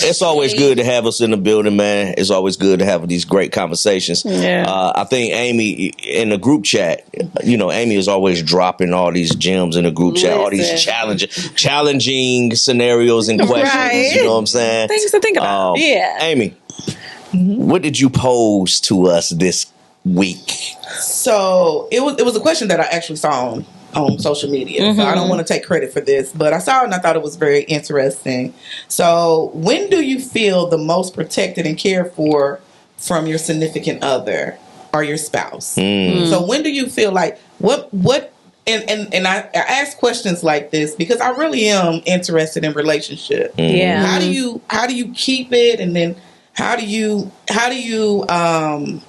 It's always good to have us in the building, man. It's always good to have these great conversations. Yeah. I think Amy, in the group chat, Amy is always dropping all these gems in the group chat, all these challenging scenarios and questions. Right. You know what I'm saying? Things to think about. Amy, what did you pose to us this week? So it was a question that I actually saw on social media. So I don't want to take credit for this, but I saw it and I thought it was very interesting. So when do you feel the most protected and cared for from your significant other or your spouse? So when do you feel like what and I ask questions like this because I really am interested in relationship. Yeah. How do you keep it, and then how do you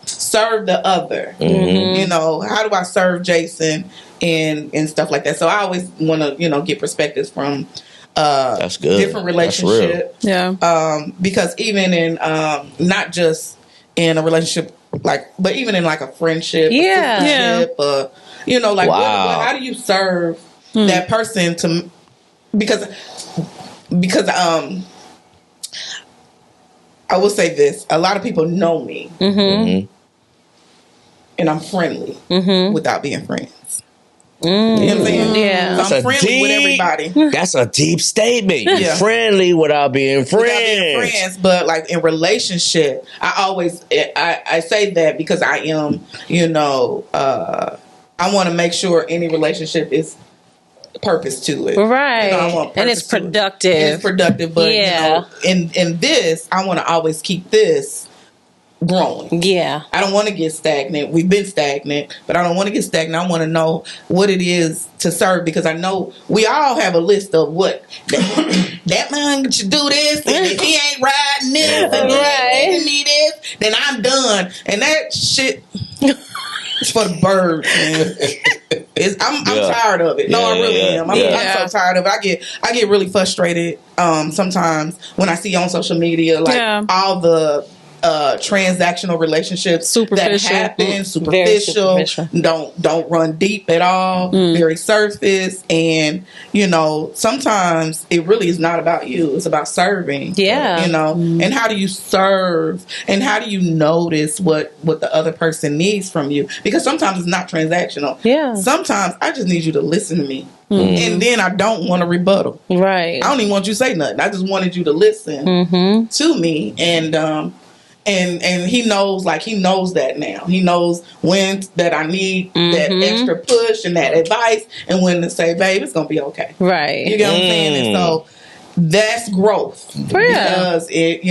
serve the other? You know, how do I serve Jason and stuff like that? So I always want to get perspectives from That's good. different relationships. Yeah. Because even in not just in a relationship but even in like a friendship, Yeah. a sistership, how do you serve that person because I will say this. A lot of people know me. And I'm friendly without being friends. You know what I'm saying? Yeah. So I'm friendly with everybody. That's a deep statement. Yeah. You're friendly without being friends. But like in relationship, I say that because I am, I want to make sure any relationship is purpose to it. Right. I want and it's purpose to it. productive. And it's productive, but in this, I want to always keep this growing. Yeah. I don't want to get stagnant. We've been stagnant, but I don't want to get stagnant. I want to know what it is to serve, because I know we all have a list of what that man should do this, and if he ain't riding this, and he need this, then I'm done. And that shit is for the birds, man. I'm tired of it. No, I really am. I'm so tired of it. I get really frustrated sometimes when I see on social media all the transactional relationships that happen, superficial. Don't run deep at all, very surface, and sometimes it really is not about you, it's about serving. And how do you serve, and how do you notice what the other person needs from you, because sometimes it's not transactional. Sometimes I just need you to listen to me. And then I don't want to rebuttal. Right. I don't even want you to say nothing. I just wanted you to listen to me. And he knows that now. He knows when that I need that extra push and that advice, and when to say, babe, it's gonna be okay. Right. You get what I'm saying? And so that's growth. Because it,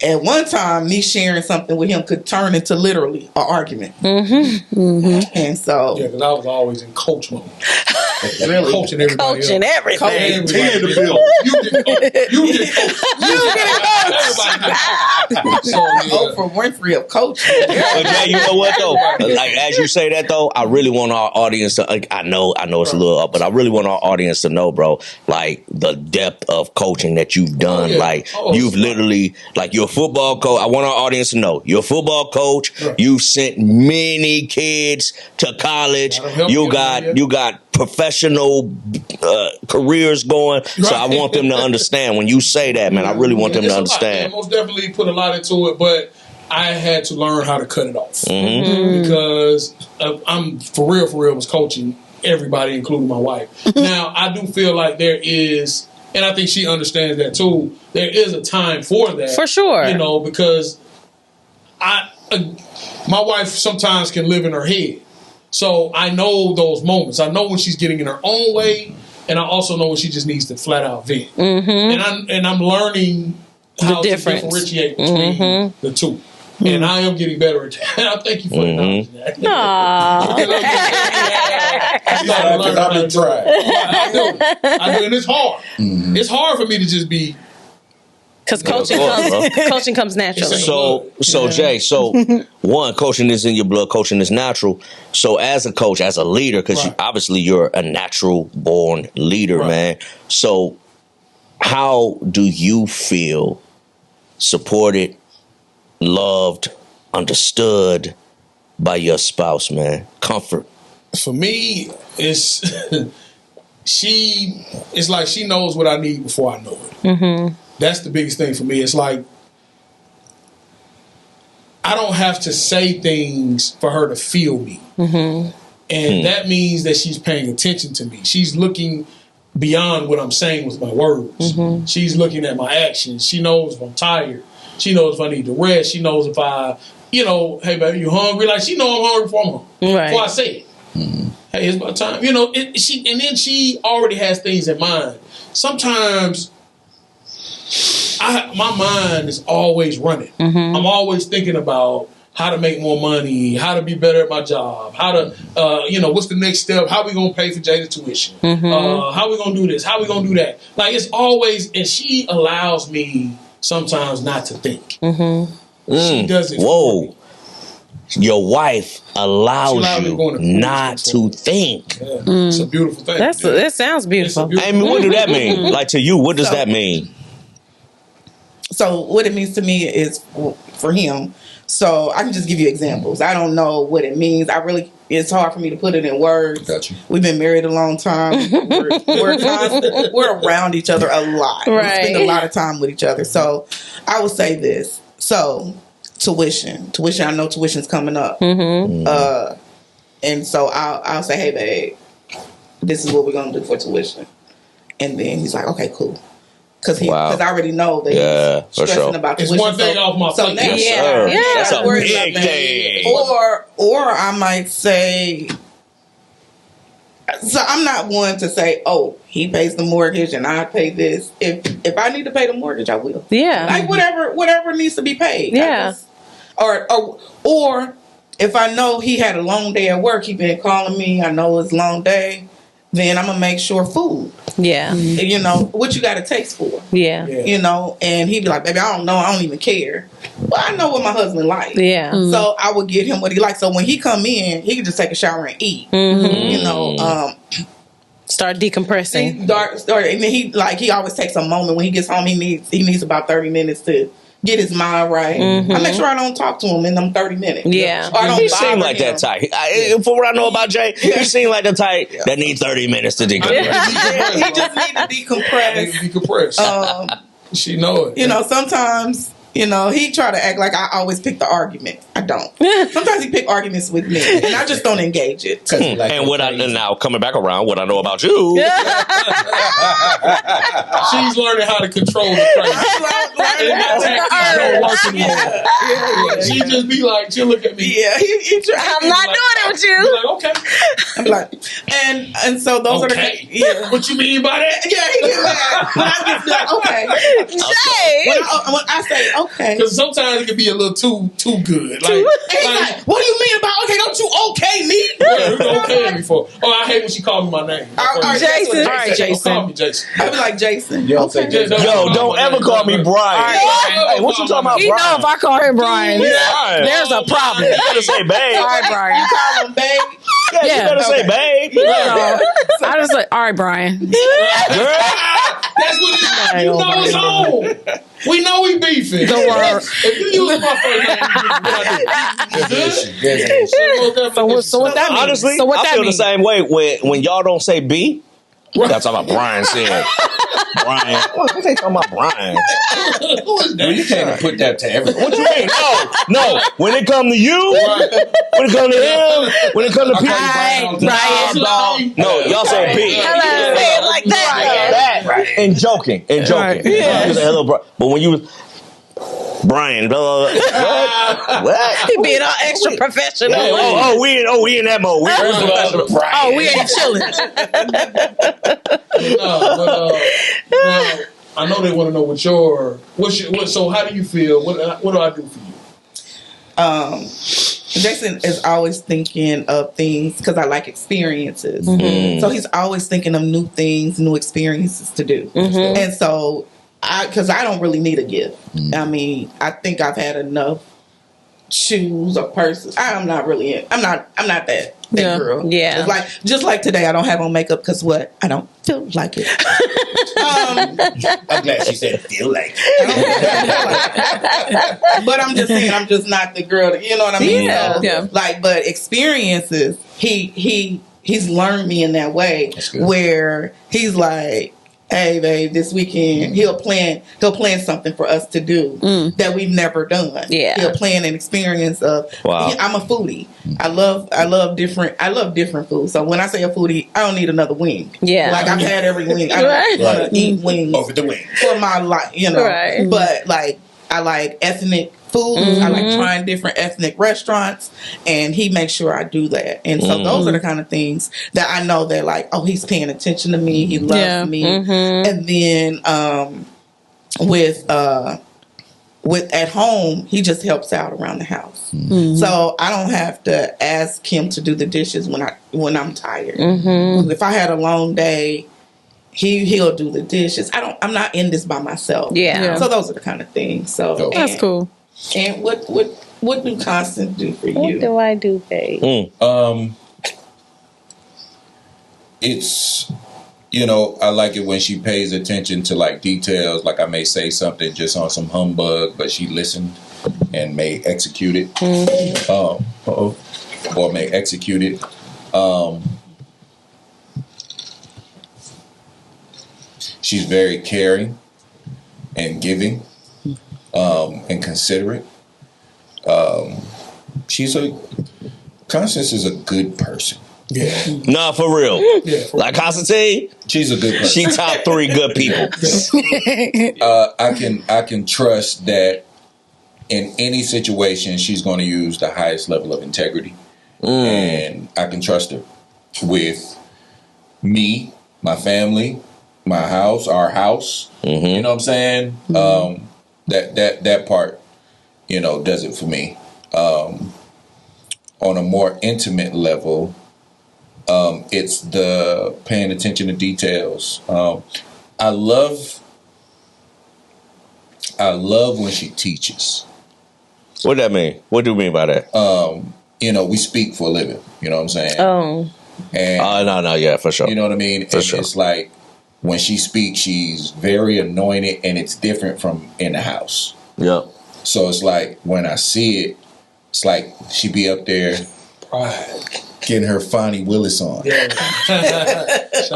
at one time, me sharing something with him could turn into literally an argument. And so, because I was always in coach mode. Really? Coaching everybody Coaching else. everything. You get coach. So, Oprah Winfrey of coaching. But yeah, you know what though? Like, as you say that though, I really want our audience to. I know it's a little up, but I really want our audience to know, bro. Like the depth of coaching that you've done. You've literally, like, you're a football coach. I want our audience to know you're a football coach. Right. You've sent many kids to college. You got professional careers going. Right. So I want them to understand when you say that, man. I really want them to understand. Most definitely put a lot into it, but I had to learn how to cut it off because I'm for real was coaching everybody, including my wife. Now I do feel like there is, and I think she understands that too, there is a time for that. For sure. Because my wife sometimes can live in her head. So I know those moments. I know when she's getting in her own way, and I also know when she just needs to flat out vent. And I'm learning how to differentiate between the two. And I am getting better at that. I thank you for acknowledging that. I've been trying. I do, and it's hard. It's hard for me to just be. Because coaching comes naturally. So Jay, one, coaching is in your blood, coaching is natural. So as a coach, as a leader, because obviously you're a natural born leader, man. So how do you feel supported, loved, understood by your spouse, man? Comfort. For me, it's like she knows what I need before I know it. That's the biggest thing for me. It's like I don't have to say things for her to feel me. And that means that she's paying attention to me. She's looking beyond what I'm saying with my words. She's looking at my actions. She knows if I'm tired. She knows if I need to rest. She knows if I, hey, baby, you hungry? Like, she knows I'm hungry before I say it. Hey, it's my time. And then she already has things in mind. Sometimes my mind is always running. I'm always thinking about how to make more money, how to be better at my job, how to, what's the next step? How we going to pay for Jada's tuition? How we going to do this? How we going to do that? Like, it's always, and she allows me sometimes not to think. She does it. Whoa. Your wife allows you not to think. Yeah. It's a beautiful thing. That sounds beautiful. I mean, what do that mean? Like, to you, what does that mean? So what it means to me is for him. So I can just give you examples. I don't know what it means. It's hard for me to put it in words. Got you. We've been married a long time. We're around each other a lot. Right. We spend a lot of time with each other. So I would say this. So tuition. I know tuition's coming up. And so I'll say, hey, babe, this is what we're going to do for tuition. And then he's like, okay, cool. Because I already know that he's stressing about tuition. It's one thing off my plate. That's a big thing. Or I might say, so I'm not one to say, oh, he pays the mortgage and I pay this. If I need to pay the mortgage, I will. Yeah. Like whatever needs to be paid. Yeah. Or if I know he had a long day at work, he been calling me, I know it's a long day, then I'm going to make sure food. Yeah. What you got a taste for. Yeah. And he'd be like, baby, I don't know. I don't even care. Well, I know what my husband likes. Yeah. So I would get him what he likes. So when he come in, he can just take a shower and eat. Start decompressing. And then he always takes a moment when he gets home. He needs about 30 minutes to get his mind right. I make sure I don't talk to him in them 30 minutes. Yeah. Or I don't He seemed bother like him. that type. For what I know about Jay, he seemed like the type that needs 30 minutes to decompress. He just needs to decompress. She know it. Sometimes, he try to act like I always pick the argument. I don't. Sometimes he pick arguments with me, and I just don't engage it. And now coming back around, what I know about you. She's learning how to control the crazy. She just be like, she'll look at me. Yeah, he try. I'm not doing it with you. Like, okay. I'm like, and so those are the Yeah. What you mean by that? Yeah, he get mad. When I get like, okay. Jay. When I say okay, because sometimes it can be a little too good. Like, what do you mean about okay? Don't you okay me? Yeah, okay me for. Oh, I hate when she called me my name. Jason. All right, Jason. Call me Jason. I be like Jason. You don't say Jason. Yo, don't ever call me Brian. Hey, what you talking about, You Brian? know if I call him Brian, Brian. there's a problem. You better say babe. All right, Brian. You call him babe. Yeah, you better say babe. So, I just like, all right, Brian. Girl. That's what it is. You know it's on. We know we beefing. Don't worry. If you use my first name, So what that means? Honestly, so what I that feel means? the same way when y'all don't say B. That's talking about Brian said. Brian. What they talking about Brian? Well, you can't put that to everyone. What you mean? No. When it come to you, when it come to him, when it come to people, Brian. no, y'all say B. Hello. Say it like that. That and joking. Right. Yeah. Hello, bro. But when you was Brian, blah, blah, blah. What? He being all extra professional. Yeah, we in that mode. We professional. Oh, we ain't chilling. I know they want to know what. So how do you feel? What do I do for you? Jason is always thinking of things because I like experiences. So he's always thinking of new things, new experiences to do. And so because I don't really need a gift. I mean, I think I've had enough shoes or purses. I'm not that girl. Yeah. It's just like today, I don't have on makeup because what? I don't feel like it. I'm glad she said feel like. But I'm just saying, I'm just not the girl. You know what I mean? Yeah. So, Yeah. but experiences. He's learned me in that way That's good. where he's like, hey babe, this weekend he'll plan something for us to do that we've never done. Yeah. He'll plan an experience of Wow. I'm a foodie. I love different food. So when I say a foodie, I don't need another wing. Yeah. Like I've had every wing. I Right. don't want to eat wings Over the wing. for my life, you know. Right. But like I like ethnic foods. I like trying different ethnic restaurants, and he makes sure I do that. And so those are the kind of things that I know that like, oh, he's paying attention to me. He loves me. And then with at home, he just helps out around the house. So I don't have to ask him to do the dishes when I'm tired. If I had a long day, he'll do the dishes. I'm not in this by myself. Yeah. So those are the kind of things. So That's cool. And what do Constance do for What you? do I do, babe? It's, I like it when she pays attention to like details. Like I may say something just on some humbug, but she listened and may execute it. Or may execute it. She's very caring and giving, and considerate. Constance is a good person. Yeah. Nah, for real. Yeah. Like Constantine, She's a good person. she top 3 good people. I can trust that in any situation she's going to use the highest level of integrity, and I can trust her with me, my family, my house, our house. You know what I'm saying? That part, does it for me. On a more intimate level, it's the paying attention to details. I love when she teaches. What that mean? What do you mean by that? We speak for a living. You know what I'm saying? Oh. And No, yeah, for sure. you know what I mean? For And sure. It's like when she speaks, she's very anointed, and it's different from in the house. Yep. So it's like when I see it, it's like she be up there Pride. getting her Fonnie Willis on. Shout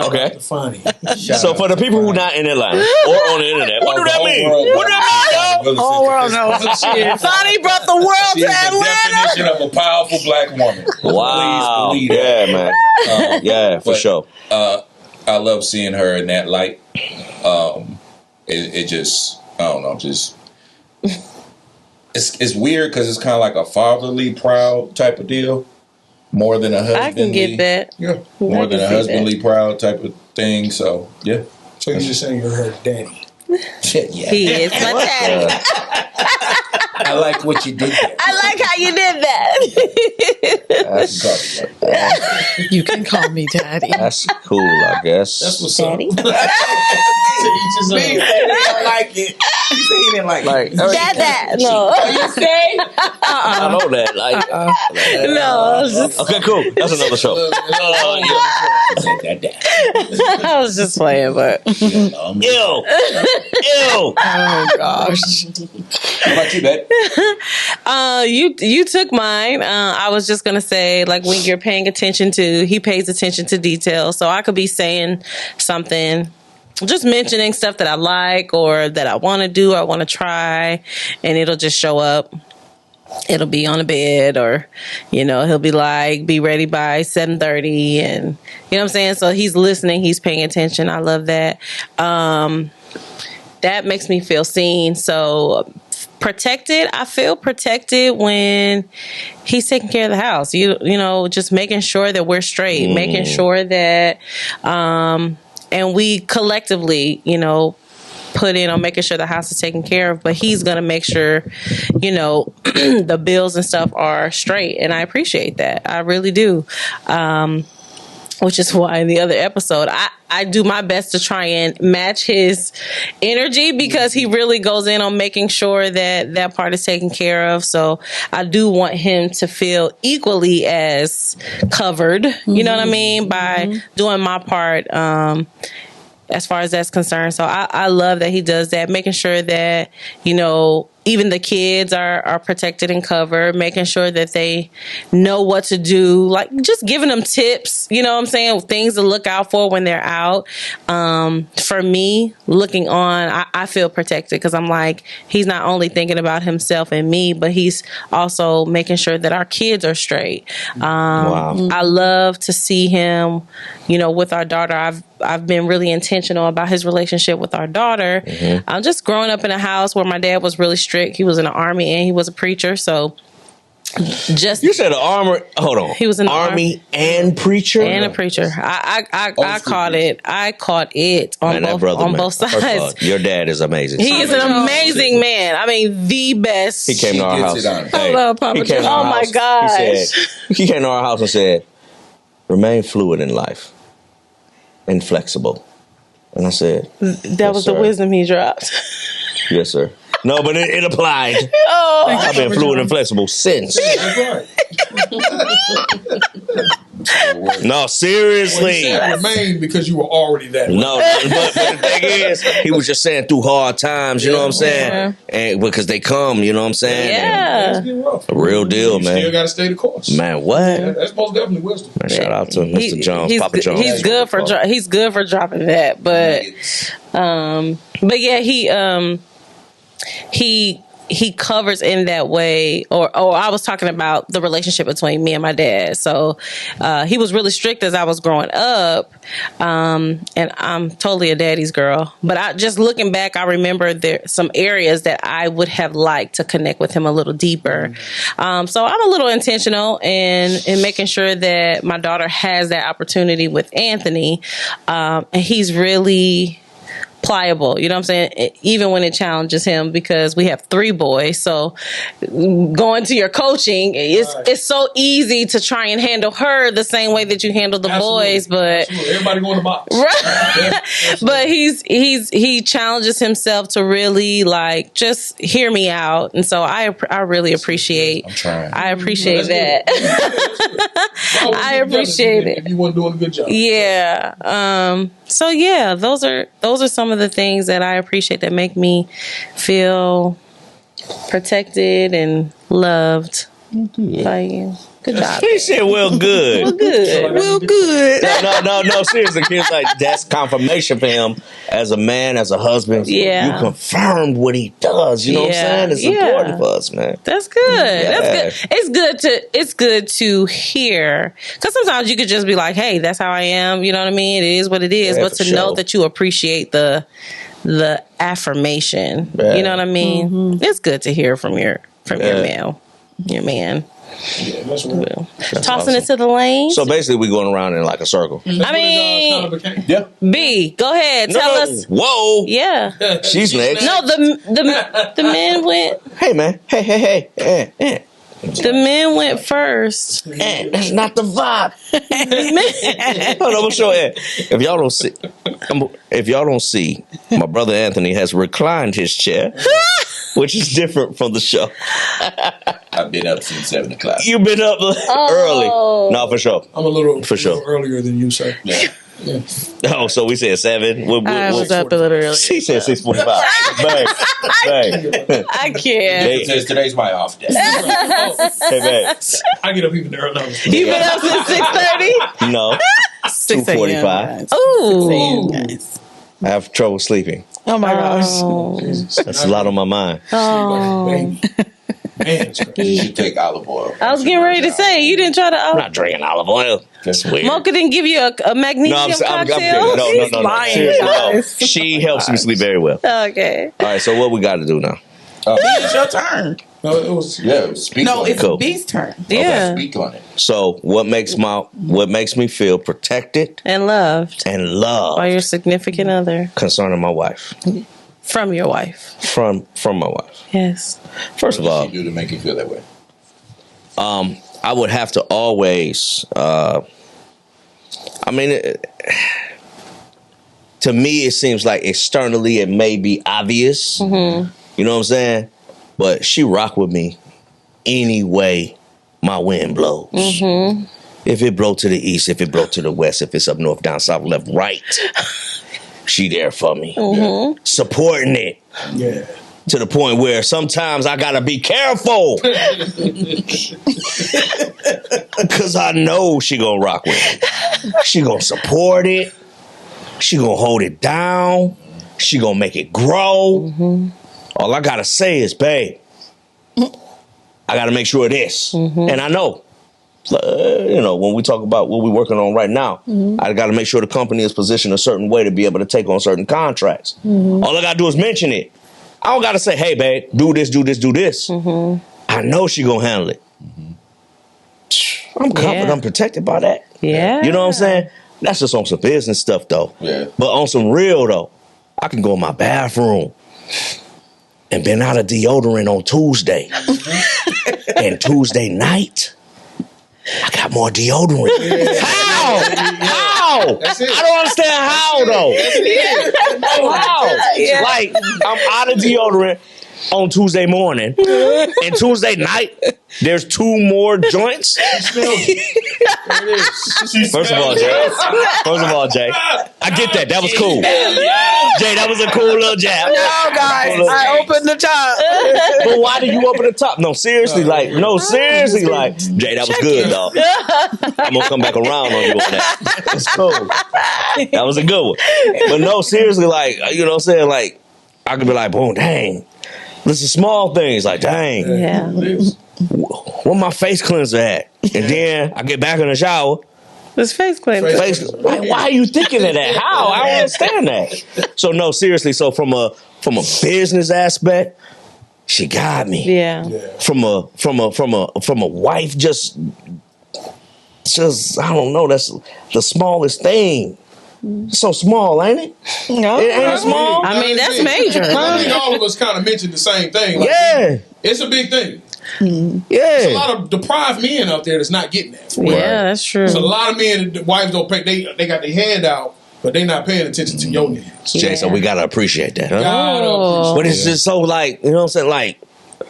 Okay. out to Fonnie. So for the people who not in Atlanta or on the internet, what do that mean? What do that mean, y'all? Whole world knows. Sonny brought the world She's to the Atlanta. definition of a powerful black woman. Wow. Please believe Yeah, that. man. Yeah, for but, sure. I love seeing her in that light. It just, I don't know, just it's weird because it's kind of like a fatherly proud type of deal, more than a husbandly. I can get that. Yeah. More I than can a see husbandly proud type of thing. So yeah, So you're just saying you're her daddy. yeah. He is my daddy. I like what you did there. I like how you did that. That's You can call me daddy. That's cool, I guess. That's what's Daddy. up. He said he didn't like it. He said he didn't like it. Dad. No. I know that. Like, No. I was just, okay, cool. That's another show. I was just playing, but Ew. Oh gosh. How about you, babe? you took mine. I was just gonna say, like, when you're paying attention to, he pays attention to details. So I could be saying something, just mentioning stuff that I like or that I want to do or I want to try, and it'll just show up. It'll be on the bed, or, he'll be like, be ready by 7:30, and you know what I'm saying? So he's listening, he's paying attention. I love that. That makes me feel seen. So protected. I feel protected when he's taking care of the house. You know, just making sure that we're straight, making sure that, and we collectively, put in on making sure the house is taken care of, but he's going to make sure, the bills and stuff are straight. And I appreciate that. I really do. Which is why in the other episode, I do my best to try and match his energy, because he really goes in on making sure that that part is taken care of. So I do want him to feel equally as covered, you know what I mean, by doing my part, as far as that's concerned. So I love that he does that, making sure that, even the kids are protected and covered, making sure that they know what to do, like just giving them tips, you know what I'm saying, things to look out for when they're out. For me, looking on, I feel protected because I'm like, he's not only thinking about himself and me, but he's also making sure that our kids are straight. Wow. I love to see him, you know, with our daughter. I've been really intentional about his relationship with our daughter. I'm just growing up in a house where my dad was really strict. He was in the Army and he was a preacher. So just You said the armor. Hold on. He was in the Army and preacher. and a preacher. I caught it. I caught it on Man, that both brother, on man. both First of all, sides. your dad is amazing. He is an amazing man. I mean, the best. He came to our gets house. it on. Hey, love Papa he came to John. our Oh, my house. gosh. He came to our house and said, "Remain fluid in life and flexible." And I said, That was the sir. wisdom he dropped. "Yes, sir." No, but it applied. Oh, I've been fluid and flexible since. That's right. No, seriously. Remain because you were already that way. No, but the thing is, he was just saying through hard times, you know what I'm saying? And because they come, you know what I'm saying? yeah. It's getting rough. A real deal, You man. Still got to stay the course. Man, what? Yeah, that's most definitely wisdom. Man, shout out to Mr. Jones, he's Papa good- Jones. He's good for he's good for dropping that, but yeah, he covers in that way, or I was talking about the relationship between me and my dad. So he was really strict as I was growing up, and I'm totally a daddy's girl. But I just looking back, I remember there some areas that I would have liked to connect with him a little deeper. So I'm a little intentional in making sure that my daughter has that opportunity with Anthony, and he's really pliable, you know what I'm saying? Even when it challenges him, because we have 3 boys. So going to your coaching, it's so easy to try and handle her the same way that you handle the Absolutely. boys, but Absolutely. Everybody go in the box. right. But he challenges himself to really like just hear me out, and so I really appreciate. I'm trying. I appreciate that. I appreciate it. If you weren't doing a good job. Yeah. So yeah, those are some of the things that I appreciate that make me feel protected and loved by you. Good job. He said, "Well, good." Good. Well, good. No, seriously. He was like, that's confirmation for him as a man, as a husband. Yeah. You confirmed what he does. You know what I'm Yeah. saying? It's Yeah. important for us, man. That's good. Yeah. That's good. It's good to hear, because sometimes you could just be like, "Hey, that's how I am." You know what I mean? It is what it is. Yeah, but for to know sure. that you appreciate the affirmation, Yeah. you know what I mean? It's good to hear from your man. Yeah, that's right. That's Tossing awesome. it to the lane. So basically, we're going around in like a circle. That's I what it mean- kind of became. Yeah. B, go ahead. Tell us. Whoa. Yeah. She's next. No, the men went. Hey, man. Hey. The men went first. That's not the vibe. Hold on, I'm sure. If y'all don't see, my brother Anthony has reclined his chair, which is different from the show. I've been up since 7 o'clock. You've been up early. No, for sure. I'm a little For sure. earlier than you, sir. Yeah. Yeah. Oh, so we said 7. I was up a little early. She said 6:45. Bang. I can't. It says today's my off day. Hey, man. I get up even earlier. You been up since 6:30? No. 6 a.m. 2:45. guys. Ooh. Guys. I have trouble sleeping. Oh my gosh. That's a lot on my mind. Baby. Man, it's crazy. You should take olive oil. I was getting ready to say, you didn't try to. I'm not drinking olive oil. That's weird. Mocha didn't give you a magnesium I'm cocktail? kidding. No. He's lying, Seriously, no. guys. She helps me sleep very well. Okay. All right, so what we got to do now? It's your turn. No, it was. Yeah, speak No, on it's it. Cool. B's turn. Yeah. Speak on it. So what makes me feel protected And loved and by loved your significant other. concerning my wife From your wife. from my wife. Yes. First of What all, does she do to make you feel that way? I would have to always. To me, it seems like externally it may be obvious. Mm-hmm. You know what I'm saying? But she rock with me any way my wind blows. Mm-hmm. If it blow to the east, if it blow to the west, if it's up north, down south, left, right, she there for me, Mm-hmm. supporting it. Yeah. to the point where sometimes I gotta be careful because I know she gonna rock with it. She gonna support it. She gonna hold it down. She gonna make it grow. All I gotta say is, babe, I gotta make sure of this. And I know, when we talk about what we're working on right now, I gotta make sure the company is positioned a certain way to be able to take on certain contracts. All I gotta do is mention it. I don't gotta say, hey, babe, do this, do this, do this. I know she gonna handle it. I'm covered. I'm protected by that. Yeah. You know what I'm saying? That's just on some business stuff, though. Yeah. But on some real, though, I can go in my bathroom and been out of deodorant on Tuesday. And Tuesday night, I got more deodorant. How? How? That's it. I don't understand how, though. How? Like, I'm out of deodorant on Tuesday morning, and Tuesday night, there's 2 more joints. There it is. First of all, Jay, I get that. That was cool. Jay, that was a cool little jab. No, guys, I opened the top. But why did you open the top? No, seriously, Jay, that was good, dog. I'm gonna come back around on you on that. That's cool. That was a good one. But no, seriously, you know what I'm saying? Like, I could be like, boom, dang. This is small things, like, dang. Yeah. Where my face cleanser at? And then I get back in the shower. This face cleanser. Like, why are you thinking of that? How? I don't understand that. So no, seriously. So from a business aspect, she got me. Yeah. From a wife, just I don't know. That's the smallest thing. It's so small, ain't it? No, It ain't small. I mean, that's major. I think all of us kind of mentioned the same thing. Like, Yeah, it's a big thing. There's a yeah. lot of deprived men out there that's not getting that. Yeah, that's true. There's a lot of men, the wives don't pay. They got their hand out, but they not paying attention to your needs. Jay, so we gotta appreciate that, huh? Gotta appreciate But it's just so like, you know what I'm saying? Like,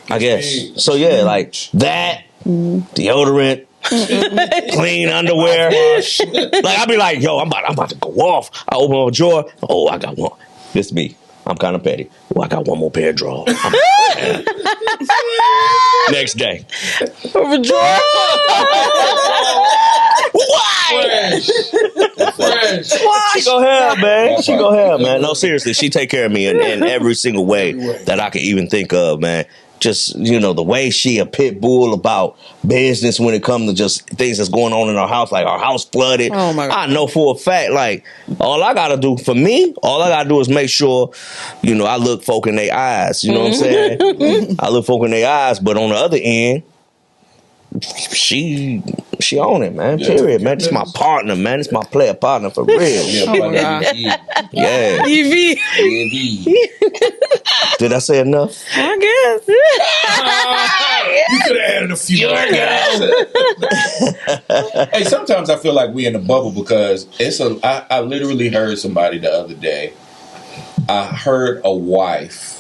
I guess. So yeah, like that, deodorant, clean underwear. Like I'll be like, yo, I'm about to go off. I open up a drawer. Oh, I got one. This me. I'm kind of petty. Oh, I got one more pair of drawers. Next day. Why? Fresh. She go ahead, man. She go ahead, man. No, seriously, she take care of me in every single way that I can even think of, man. Just, the way she a pit bull about business when it comes to just things that's going on in our house, like our house flooded. Oh, my God. I know for a fact, like, all I gotta do for me, is make sure, I look folk in their eyes. You know what I'm saying? I look folk in their eyes, but on the other end, she on it, man. Period, man. This my partner, man. This my player partner for real. Yeah. EV. Did I say enough? I guess. You could have added a few. Hey, sometimes I feel like we in a bubble because I literally heard somebody the other day. I heard a wife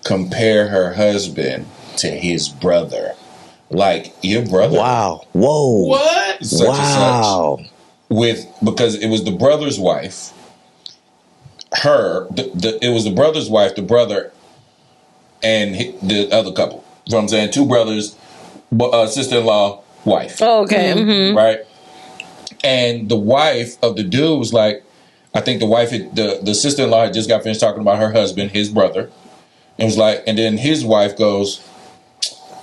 compare her husband to his brother. Like, your brother. Wow. Whoa. What? Such Wow. and such. Because it was the brother's wife. It was the brother's wife, the brother, and the other couple. You know what I'm saying? 2 brothers, sister-in-law, wife. Oh, okay. Mm-hmm. Right? And the wife of the dude was like, I think the wife, the sister-in-law had just got finished talking about her husband, his brother. And was like, and then his wife goes,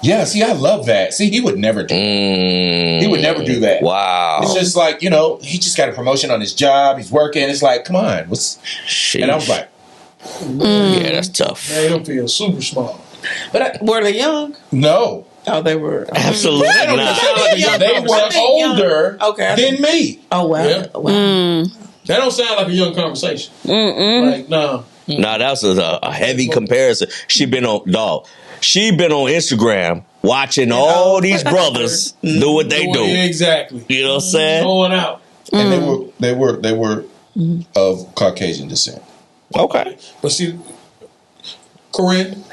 yeah, see, I love that. See, he would never do that. He would never do that. Wow. It's just like, he just got a promotion on his job. He's working. It's like, come on. And I was like, yeah, that's tough. Made them feel super small. But were they young? no. Oh, they were. Absolutely They don't not. sound like a young They conversation. were older than me. Oh, wow. Yeah. Wow. That don't sound like a young conversation. Like, no. Nah, that's a heavy comparison. She been on Instagram watching all these brothers do what they do. Yeah, exactly. You know what I'm saying? Going out. And they were of Caucasian descent. Okay. But see, Corinne,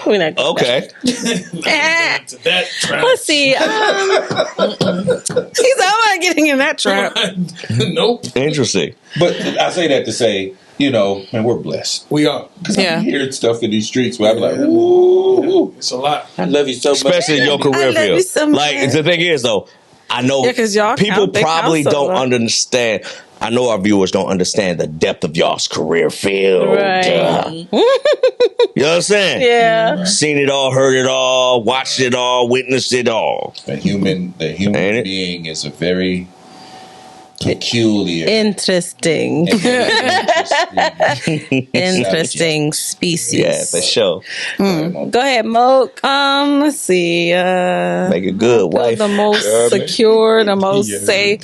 We're not going Okay. back. to that trap. Let's see. He's not getting in that trap. Nope. Interesting. But I say that to say, you know, man, we're blessed. We are. Because Yeah. I'm hearing stuff in these streets where I'm like, ooh, It's a lot. I love you so much. Especially in your career love you field. so much. Like the thing is though, I know Yeah, 'cause y'all people count- they probably count so don't much. understand. I know our viewers don't understand the depth of y'all's career field. Right. You know what I'm saying? Yeah. Seen it all, heard it all, watched it all, witnessed it all. The human Ain't it? being is a very peculiar, Interesting. Interesting species. Yeah, for sure. Go ahead, Moke. Let's see. Make it good, wife. The most secure, the most safe.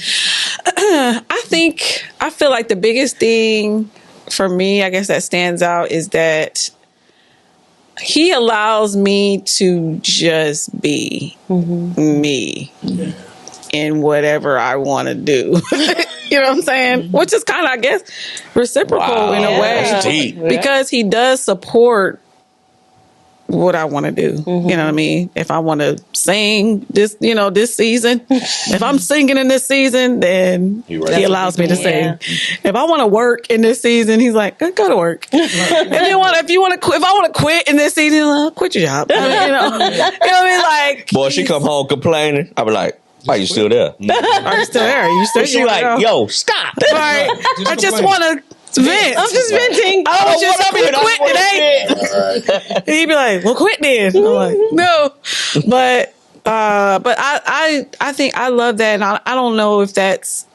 I feel like the biggest thing for me, I guess that stands out is that he allows me to just be me in whatever I want to do. You know what I'm saying? Which is kind of, I guess, reciprocal in a Wow, way. that's deep. Because he does support what I want to do. You know what I mean? If I want to sing this, this season, if I'm singing in this season, then You're right. he allows me to Yeah. sing. If I want to work in this season, he's like, go to work. If I want to quit in this season, quit your job. You know what I mean? Like, Boy, she come home complaining. I be like, why you still there? are you still there? You still? And she you like, wanna go? yo, stop. Right. I just want to vent. I'm just venting. I don't just want me to quit today. All right. And he'd be like, "Well, quit then." I'm like, "No," but I think I love that, and I don't know if that's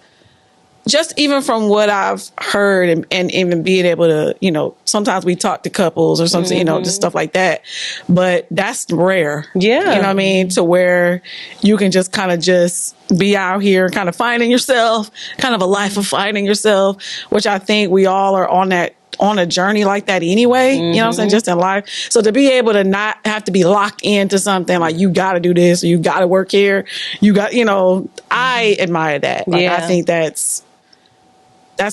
just even from what I've heard and even being able to, sometimes we talk to couples or something, just stuff like that, but that's rare. Yeah. You know what I mean? To where you can just kind of just be out here kind of finding yourself, kind of a life of finding yourself, which I think we all are on a journey like that anyway, you know what I'm saying, just in life. So to be able to not have to be locked into something like you got to do this or you got to work here, I admire that. Like, Yeah. I think that's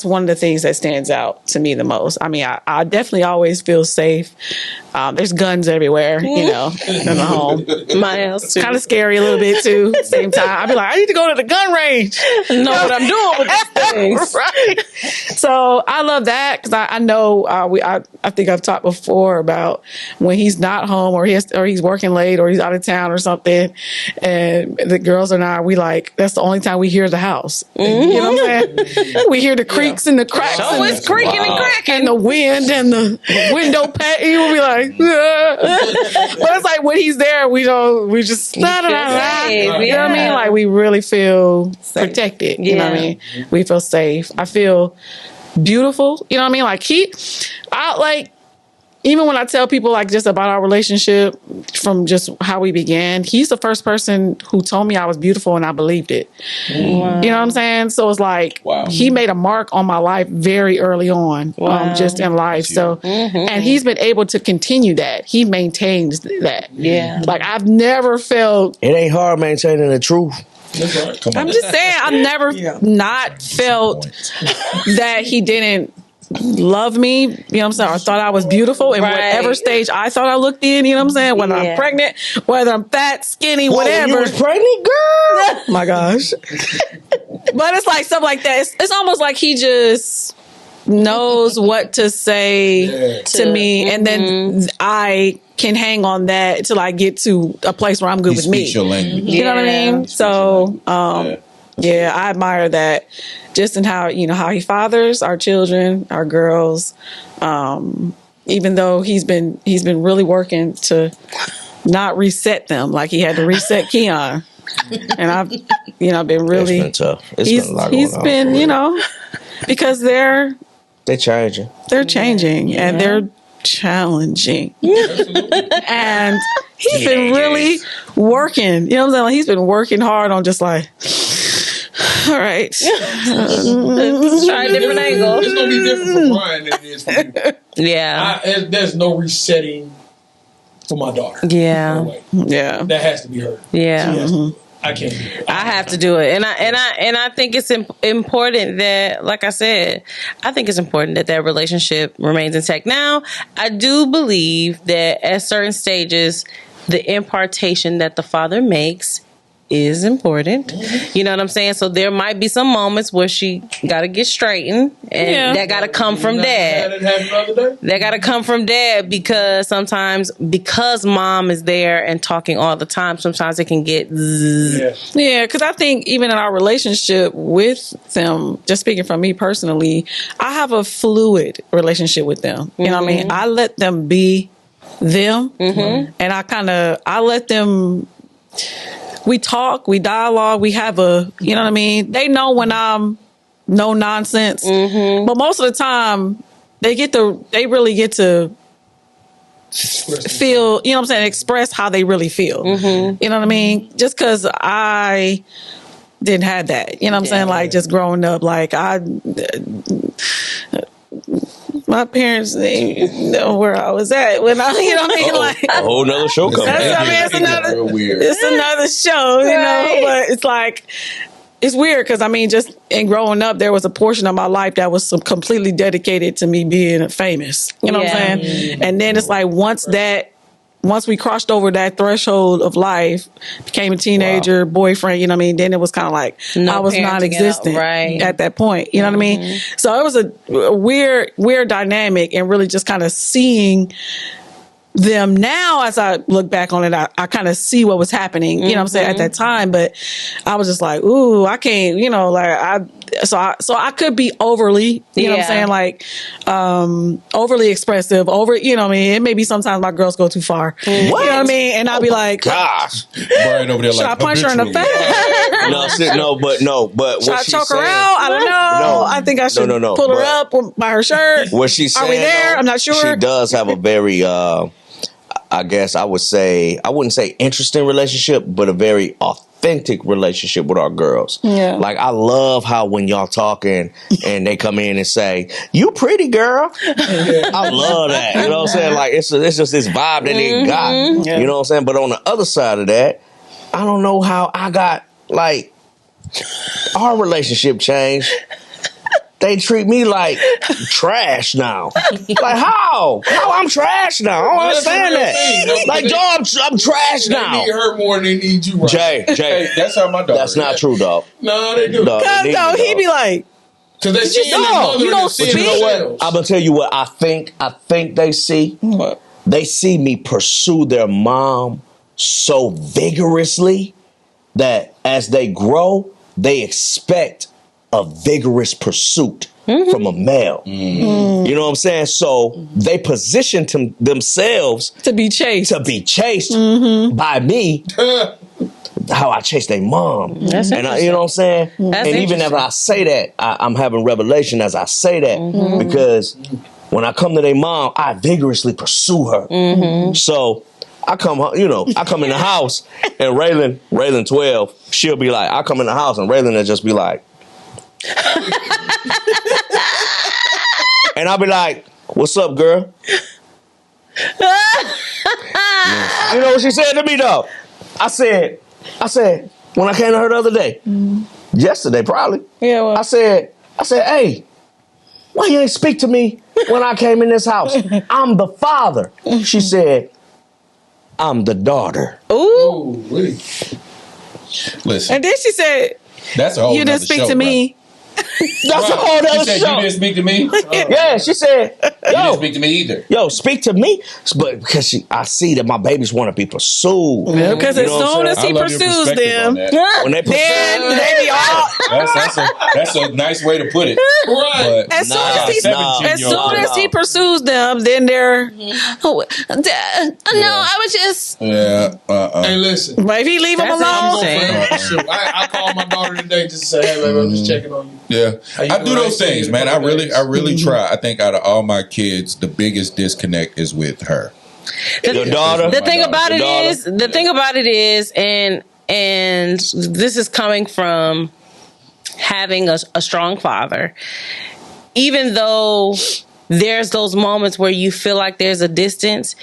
one of the things that stands out to me the most. I mean, I definitely always feel safe. There's guns everywhere, in the home. My house too. Kind of scary a little bit too. Same time, I'd be like, I need to go to the gun range. know what I'm doing with these things. Right. So I love that because I know I think I've talked before about when he's not home or he's working late or he's out of town or something, and the girls and I, we like that's the only time we hear the house. You know what I'm saying? We hear the creaks and the cracks. So and it's creaking and cracking. and the wind and the window pat. He will be like, "Ah." But it's like when he's there, we just la, la, la, la. safe, You know what I mean? yeah. Like we really feel protected. You know what I Yeah. mean? We feel safe. I feel beautiful. You know what I mean? Like even when I tell people like just about our relationship from just how we began, he's the first person who told me I was beautiful and I believed it. You know what I'm saying? So it's like Wow. he made a mark on my life very early on, just in life. So, and he's been able to continue that. He maintains that. Yeah. Like I've never felt. It ain't hard maintaining the truth. That's right. Come on. I'm just saying, I've never not felt that he didn't love me, you know what I'm saying, or thought I was beautiful in Right. whatever stage I thought I looked in, you know what I'm saying, whether Yeah. I'm pregnant, whether I'm fat, skinny, When whatever. you was pregnant, girl. My gosh. But it's like stuff like that. It's almost like he just knows what to say to me, and then I can hang on that till I get to a place where I'm good He with me. speaks your language. You know what I Yeah. mean? So, yeah, I admire that just in how, how he fathers our children, our girls. Even though he's been really working to not reset them like he had to reset Keon. And I've, been really, It's been tough. It's he's been a lot he's going on, been, for real. because they're changing. changing and they're challenging. And he's been really working. You know what I'm saying? Like, he's been working hard on just like, all right. Let's try a different angle. It's gonna be different for Brian than it is for you. Yeah. There's no resetting for my daughter. Yeah. No way. Yeah. That has to be her. Yeah. I can't do it. I have to do it, and I think it's important that, like I said, I think it's important that relationship remains intact. Now, I do believe that at certain stages, the impartation that the father makes is important. You know what I'm saying? So there might be some moments where she got to get straightened, and that got to come from dad. That got to come from dad, because sometimes, because mom is there and talking all the time, sometimes it can get Yeah, because I think even in our relationship with them, just speaking from me personally, I have a fluid relationship with them. You know what I mean? I let them be them, and I let them. We talk, we dialogue, we have you know what I mean? They know when I'm no nonsense, but most of the time they really get to feel, you know what I'm saying, express how they really feel. You know what I mean? Just because I didn't have that, you know what I'm saying? Like, just growing up, like my parents, they know where I was at when I, you know what I mean? Like, a whole nother show coming. It's another show, you know, but it's like, it's weird because, I mean, just in growing up, there was a portion of my life that was completely dedicated to me being famous. You know what I'm saying? And then it's like, once we crossed over that threshold of life, became a teenager, boyfriend, you know what I mean? Then it was kind of like, I was non-existent at that point. You know what I mean? So it was a weird dynamic, and really just kind of seeing them now, as I look back on it, I kind of see what was happening, you know what I'm saying, at that time. But I was just like, ooh, I can't, you know, like so I could be overly, you know what I'm saying, like overly expressive, you know what I mean? It may be sometimes my girls go too far. What? You know what I mean? And I'll be like, gosh, Brian over there, should I punch her in the face? but should I choke her out? I don't know. I think I should pull her up by her shirt. What she's saying, are we there? I'm not sure. She does have a very I guess I wouldn't say interesting relationship, but a very authentic relationship with our girls. Yeah. Like, I love how when y'all talking and they come in and say, "You pretty girl." I love that. You know what I'm saying? Like, it's just this vibe that they got. Yeah. You know what I'm saying? But on the other side of that, I don't know how I got, like, our relationship changed. They treat me like trash now. Like, how? How I'm trash now? I don't understand that. Like, dog, I'm trash now. They need her more than they need you, right? Jay, hey, that's how my daughter. That's not true, dog. No, they do. Because he be like, because they see you don't speak. You know what? I'm gonna tell you what I think they see. What? They see me pursue their mom so vigorously that as they grow, they expect a vigorous pursuit from a male. You know what I'm saying? So they position themselves to be chased by me. How I chase their mom. And you know what I'm saying? And even if I say that, I'm having revelation as I say that, because when I come to their mom, I vigorously pursue her. So I come in the house, and Raylan 12, she'll be like, I come in the house and Raylan will just be like, and I'll be like, "What's up, girl?" You know what she said to me, though? I said, when I came to her the other day, yesterday probably. Yeah. Well. I said, "Hey, why you ain't speak to me when I came in this house? I'm the father." She said, "I'm the daughter." Ooh. Listen. And then she said, "That's a whole you didn't speak to me." That's a whole other show. You didn't speak to me? Yeah, she said, you didn't speak to me either. Yo, speak to me. But because I see that my babies want to be pursued. Because as soon as he pursues them, when they be all... That's a nice way to put it. Right. As soon as he pursues them, then they're... Dad, no, I was just... Yeah. Hey, listen. But if he leave him alone... I called my daughter today just to say, "Hey, baby, I'm just checking on you." Yeah, I do those things, man. I really try. I think out of all my kids, the biggest disconnect is with her. Your daughter. The thing about it is, and this is coming from having a strong father. Even though there's those moments where you feel like there's a distance,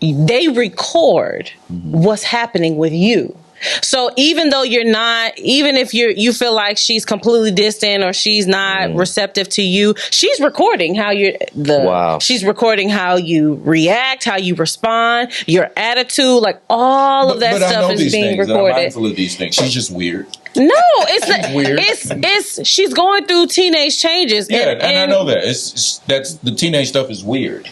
they record what's happening with you. So even though even if you feel like she's completely distant or she's not receptive to you, she's recording how she's recording how you react, how you respond, your attitude, like all of that stuff is being recorded. I'm mindful of these things. She's just weird. No, it's not, weird. It's she's going through teenage changes. Yeah, and I know that. That's the teenage stuff is weird.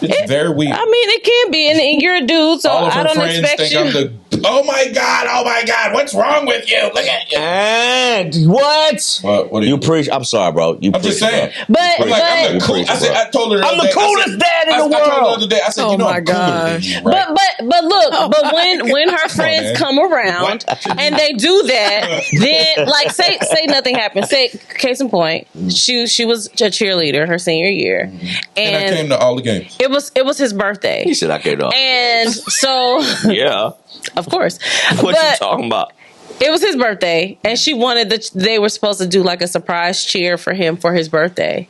It's very weird. I mean, it can be, and you're a dude, so all of her I don't friends expect think you. I'm the. Oh my god! What's wrong with you? Look at you. And what? What do You preach. I'm sorry, bro. I'm just saying. But I'm like, I'm the but- cool. I told her the I'm other the day, coolest dad in the I told her the world. other day. I said, Oh you know, my I'm cooler than gosh. you, right? But look, but when her friends man. come around and they do that, then like say nothing happened. Say case in point, she was a cheerleader her senior year, and I and came to all the games. it was his birthday, He said I can't talk. and so Yeah. of course, What you but talking about? it was his birthday, and she wanted they were supposed to do like a surprise cheer for him for his birthday,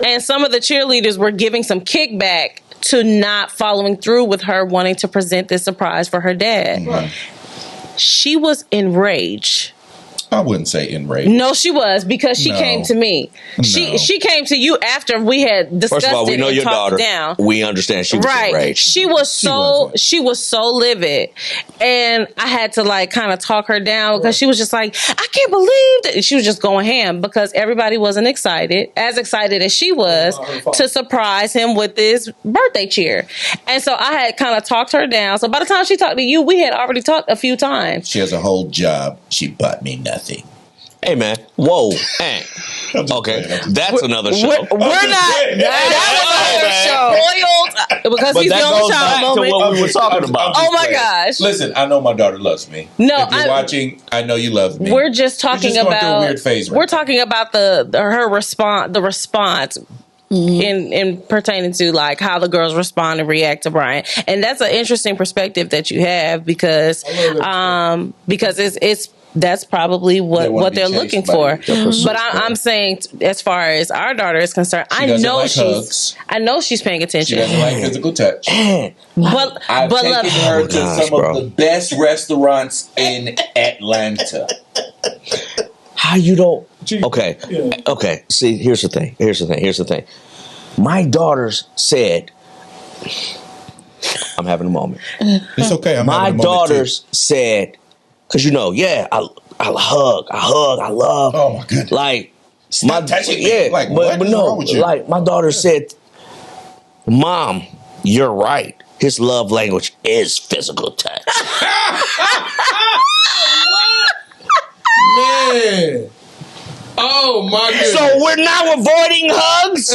and some of the cheerleaders were giving some kickback to not following through with her wanting to present this surprise for her dad. She was enraged. I wouldn't say enraged. No, she was, because she No. came to me. No. She came to you after we had discussed First of all, we it know and your talked daughter. it down. We understand she was Right. enraged. She was so livid. And I had to like kind of talk her down because she was just like, I can't believe that. She was just going ham because everybody wasn't as excited as she was to surprise him with this birthday cheer. And so I had kind of talked her down. So by the time she talked to you, we had already talked a few times. She has a whole job. She bought me nothing. Hey man, whoa, hey. Okay, that's another show. We're not. saying. That was another show. Spoiled because But he's that the only goes back child to moment. what we were talking about. Oh my gosh. Listen, I know my daughter loves me. No, if you're watching, I know you love me. We're just talking You're just going through a about. weird phase right We're now. talking about her response. The response. In pertaining to like how the girls respond and react to Brian, and that's an interesting perspective that you have because it's that's probably wanna what be they're chased looking by for. you. But I'm saying, as far as our daughter is concerned, I doesn't know like she's hugs. paying She attention. doesn't like physical touch. But I've but taken look, her to gosh, some bro. of the best restaurants in Atlanta. How you don't? Gee, Okay, yeah. okay. See, here's the thing. My daughters said, I'm having a moment. It's okay. I'm My having a moment, daughters said, because I hug, I love. too. Oh my goodness. Like Stop touching me. yeah, Like, but what is no, wrong with you? like my daughter said, Mom, you're right. His love language is physical touch. Man. Oh my goodness. So we're now avoiding hugs.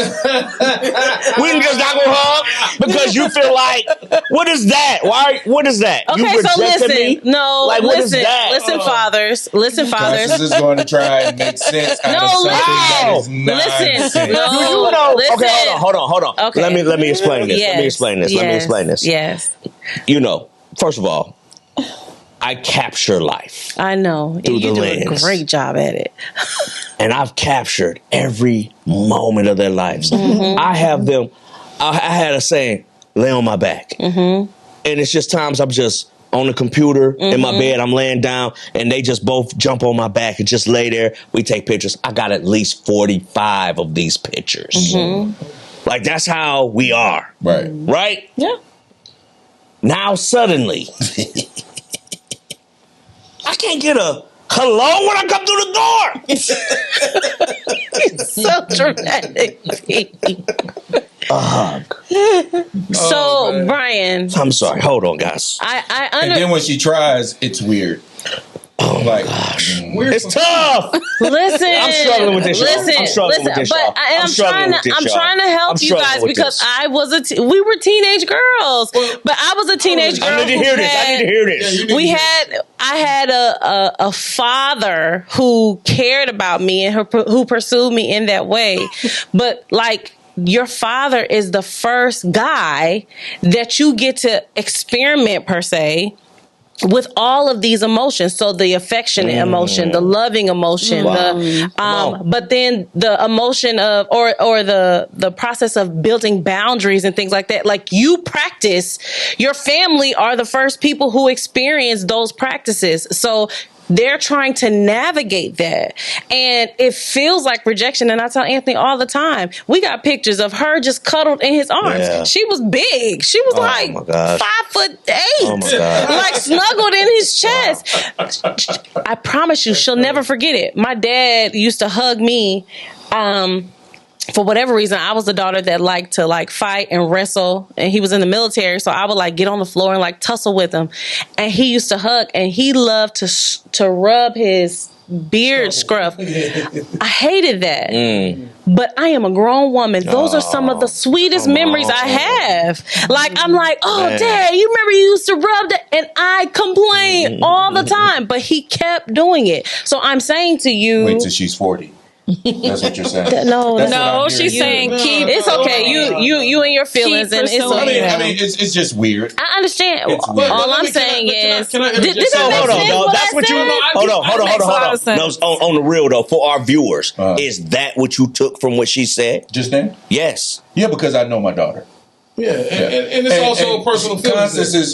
We're just not gonna hug because you feel like, what is that? Why? What is that? okay, you so rejected listen, me? no, Like, what is that? listen, fathers, Francis is going to try and make sense out of something that is nonsense. listen, no, Do you know? listen. Okay, hold on. Okay. Let me explain this. Yes, Let me explain this. Yes, You know, first of all, I capture life, I know. Through You the do a lens. great job at it. and I've captured every moment of their lives. I have them. I had a saying, lay on my back, and it's just times I'm just on the computer in my bed. I'm laying down, and they just both jump on my back and just lay there. We take pictures. I got at least 45 of these pictures. Like that's how we are, Right. right? Yeah. Now suddenly, I can't get a hello when I come through the door. So dramatic. A hug. So, man. Brian, I'm sorry. Hold on, guys. I And then when she tries, it's weird. Like, It's tough. listen. I'm struggling with this, y'all. Listen, I'm struggling with this, but y'all. I'm struggling trying with to. this, I'm y'all. trying to help I'm you struggling guys with because this. we were teenage girls, but I was a teenage girl. I need to who hear this. I need to hear Yeah, this. you need We to- I had a father who cared about me and who pursued me in that way. But like your father is the first guy that you get to experiment per se with all of these emotions. So the affectionate emotion, the loving emotion, but then the emotion of, or the process of building boundaries and things like that. Like you practice, your family are the first people who experience those practices. So they're trying to navigate that. And it feels like rejection. And I tell Anthony all the time, we got pictures of her just cuddled in his arms. Yeah. She was big. She was like my gosh. 5'8", Oh my God. like snuggled in his chest. I promise you, she'll never forget it. My dad used to hug me. For whatever reason, I was the daughter that liked to like fight and wrestle, and he was in the military, so I would like get on the floor and like tussle with him. And he used to hug, and he loved to rub his beard scruff. I hated that. But I am a grown woman. Those are some of the sweetest memories I have. Like, I'm like, oh, man. Dad, you remember you used to rub that? And I complained all the time, but he kept doing it. So I'm saying to you, wait till she's 40. That's what you're saying. No, she's saying keep. It's okay. You and your feelings, and it's okay. I mean, it's just weird. I understand. It's weird. All I'm saying is, can I did that make Hold on, sense? though. What That's I what you. said? Hold on. No, on the real though, for our viewers, is that what you took from what she said? Just then? Yes. Yeah, because I know my daughter. Yeah, and it's also a personal feeling.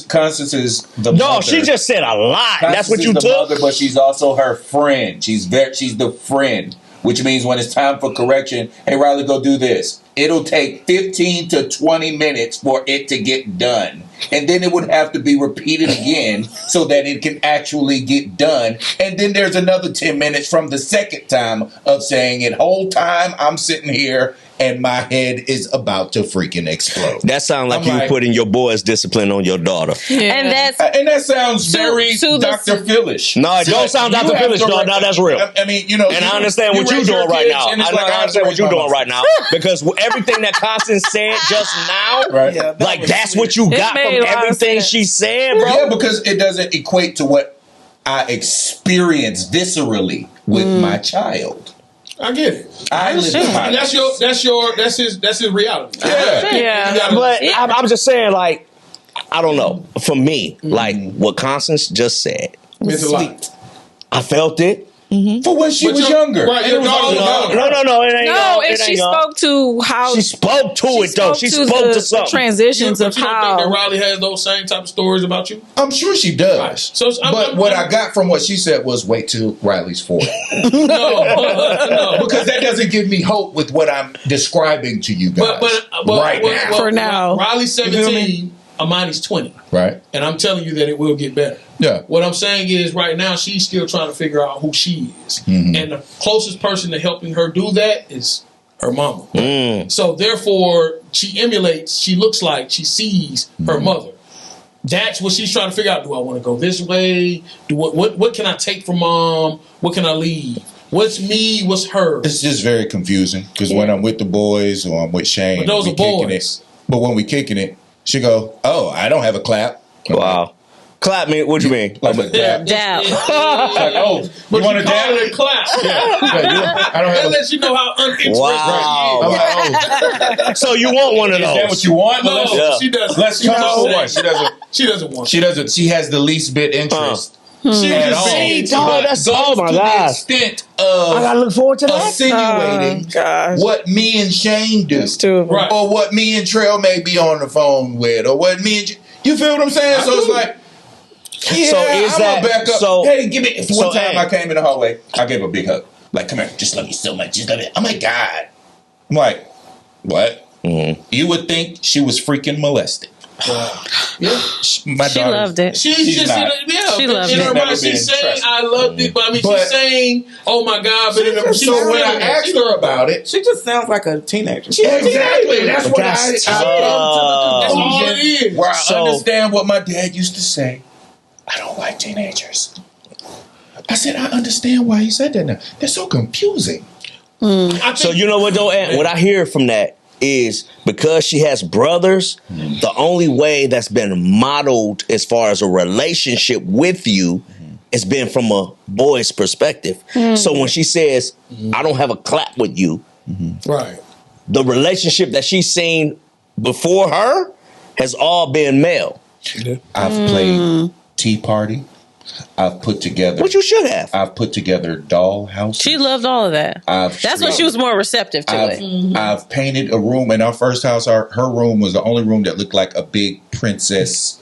Constance is the No, mother. she just said a lot. Constance That's what you is the took. mother, but she's also her friend. She's the friend, which means when it's time for correction, hey Riley, go do this. It'll take 15 to 20 minutes for it to get done. And then it would have to be repeated again so that it can actually get done. And then there's another 10 minutes from the second time of saying it. Whole time I'm sitting here and my head is about to freaking explode. That sounds like I'm you like- putting your boy's discipline on your daughter. And that's And that sounds very to the- Dr. Phillish. No, it don't sound You Dr. have Phillish, to dog. raise- No, that's real. I mean, you know, And I understand what you're raise your doing right kids, now. and it's I like, understand what you're raise my doing right now. Because everything that Constance said just now, Right. Yeah, that like was that's sweet. what you got made from a lot of everything sense. she said, bro. Yeah, because it doesn't equate to what I experience viscerally with my child. I get it. I live the And that's his reality. Yeah. Yeah. You gotta- But I'm just saying, like, I don't know. For me, like what Constance just said, It's a lot. Sweet. I felt it. For when she But was your- younger. right, And your it was daughter all was about younger. her. No, it ain't. No, it and she ain't, spoke to how She spoke to it though. She spoke to the something. transitions But of you don't think that how. Riley has those same type of stories about you? I'm sure she does. So but what I got from what she said was wait till Riley's 40. No. Because that doesn't give me hope with what I'm describing to you guys right now. For now. Riley's You feel 17, Amani's 20. Right? And I'm telling you that it will get better. Yeah. What I'm saying is right now she's still trying to figure out who she is. Mm-hmm. And the closest person to helping her do that is her mama. So therefore she emulates, she looks like, she sees her mother. That's what she's trying to figure out. Do I want to go this way? What can I take from mom? What can I leave? What's me? What's her? It's just very confusing because when I'm with the boys or I'm with Shane, But those we are kicking boys. it. But when we kicking it, she go, "Oh, I don't have a clap." Wow. Clap me. What you mean? Like a clap. Dab. Like, oh, But you want to call dab? it a clap. I don't That have a lets you know how uninterested Wow. I'm she like, oh, So you want one of is that those? what you want? is. No, Yeah. she doesn't. Let's She come doesn't on. say. She doesn't want. She doesn't. She has the least bit interest She at just all. saying. dog, that's oh my to the gosh. extent I of gotta look forward to that. insinuating Gosh. what me and Shane do, There's two of them. Right. or what me and Trail may be on the phone with, or what me and you feel what I'm saying? So it's like, yeah, So is I'm that- gonna back up. so- Hey, give me. One so, time hey. I came in the hallway, I gave her a big hug. Like, come here, just love you so much. Just love it. I'm like, God. I'm like, what? You would think she was freaking molested. Yeah. My She daughter- loved it. She's just not. She loved in it. her Never mind. been She's saying, trusted. "I loved it," but I mean, But- she's saying, "Oh my God!" But in the, she's So when I saying- asked her about it, She just sounds like a teenager. yeah, exactly. That's what That's I that's all it is. where I So- understand what my dad used to say. I don't like teenagers. I said, I understand why he said that now. They're so confusing. I think, So you know what though? And what I hear from that is because she has brothers, the only way that's been modeled as far as a relationship with you has been from a boy's perspective. So when she says, I don't have a clap with you, right. the relationship that she's seen before her has all been male. I've played tea party. I've put together. What you should have. I've put together doll houses. She loved all of that. That's when she was more receptive to it. I've painted a room in our first house. Her room was the only room that looked like a big princess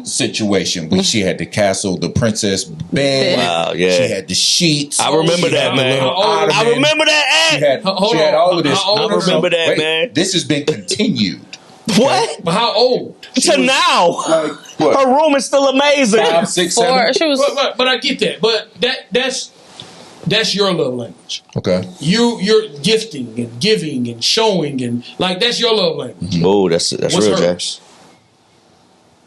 situation. She had the castle, the princess bed. Wow, yeah. She had the sheets. I remember She that, had man. the little ottoman. I remember that She ad. had, she had all of this. I remember that, Wait, man. This has been continued. What? But how old? To now. Like, what? Her room is still amazing. 5, 6, 7? She was. But I get that. But that's your love language. Okay. You're gifting and giving and showing and like that's your love language. Oh, that's What's real, Jay. hers?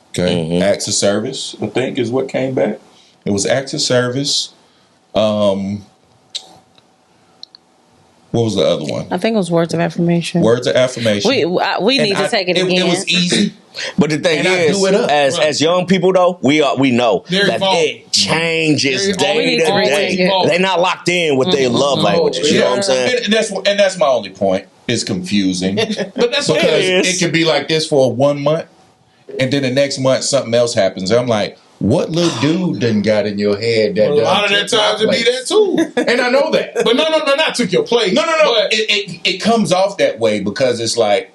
Okay. Acts of service, I think, is what came back. It was acts of service. What was the other one? I think it was words of affirmation. Words of affirmation. We need to take it again. It was easy. But the thing And I is, do it up. as young people though, we know They're that evolving. it changes They're day evolving. to We need to day. retake it. They're not locked in with their love languages. You know what I'm saying? And that's my only point. It's confusing But that's because okay. is. it can be like this for 1 month, and then the next month something else happens. I'm like, what little dude done got in your head that A lot of that times it be that too. and I know that. But no, not took your place. No. But It comes off that way because it's like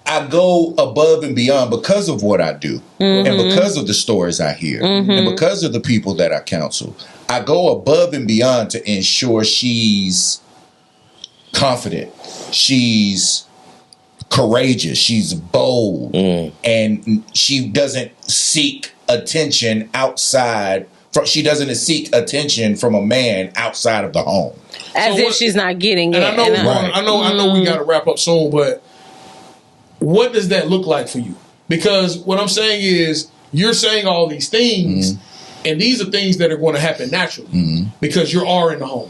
I go above and beyond because of what I do and because of the stories I hear and because of the people that I counsel. I go above and beyond to ensure she's confident. She's courageous. She's bold. And she doesn't seek attention outside. She doesn't seek attention from a man outside of the home. As So if what- she's not getting and it. I know, Right. I know we got to wrap up soon, but what does that look like for you? Because what I'm saying is, you're saying all these things, and these are things that are going to happen naturally because you are in the home.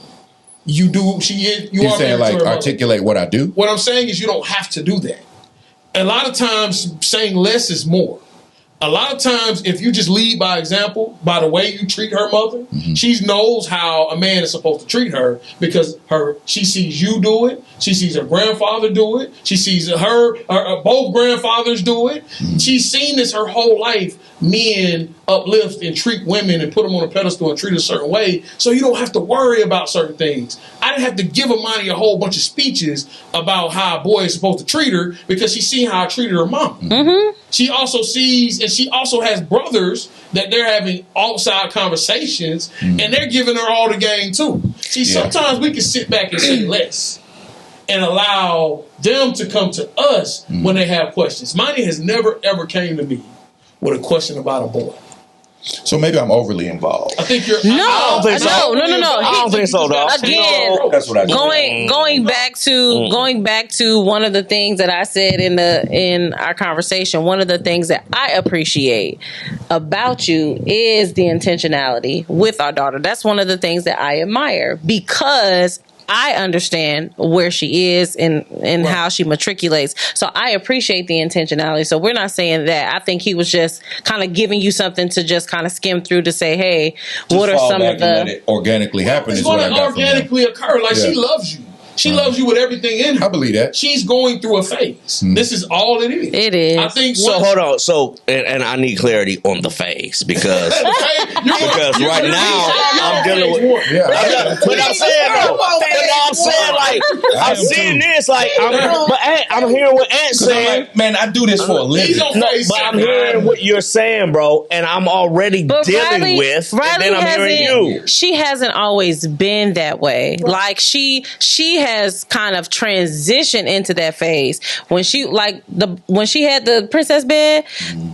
You do. You You're are saying married to like her mother. articulate what I do? What I'm saying is, you don't have to do that. A lot of times, saying less is more. A lot of times, if you just lead by example, by the way you treat her mother, she knows how a man is supposed to treat her because she sees you do it. She sees her grandfather do it. She sees both grandfathers do it. She's seen this her whole life. Men uplift and treat women and put them on a pedestal and treat a certain way. So you don't have to worry about certain things. I didn't have to give Amani a whole bunch of speeches about how a boy is supposed to treat her because she's seen how I treated her mom. She also sees, and she also has brothers that they're having outside conversations, and they're giving her all the game too. See, sometimes we can sit back and say less and allow them to come to us when they have questions. Money has never ever came to me with a question about a boy. So maybe I'm overly involved. I think you're No, I don't think so. no. I don't think so, dog. Again, That's what I do. going back to one of the things that I said in our conversation. One of the things that I appreciate about you is the intentionality with our daughter. That's one of the things that I admire because I understand where she is and how she matriculates. So I appreciate the intentionality. So we're not saying that. I think he was just kind of giving you something to just kind of skim through to say, hey, what are some of Let it organically happen. It's Is what I going to got from him. organically occur. Like she loves you. She loves you with everything in her. I believe that. She's going through a phase. This is all it is. It is. I think So hold on. So and I need clarity on the phase because right now I'm dealing with. But I'm saying though, I'm saying like I'm seeing this like I'm hearing what Ant's saying. Like, man, I do this for a living. He's on No, phase but I'm 7. hearing what you're saying, bro, and I'm already But dealing with. And Riley then I'm hearing you. she hasn't always been that way. Like she has kind of transitioned into that phase. When she had the princess bed,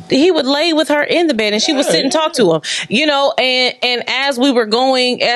he would lay with her in the bed and she would sit and talk to him. You know, and as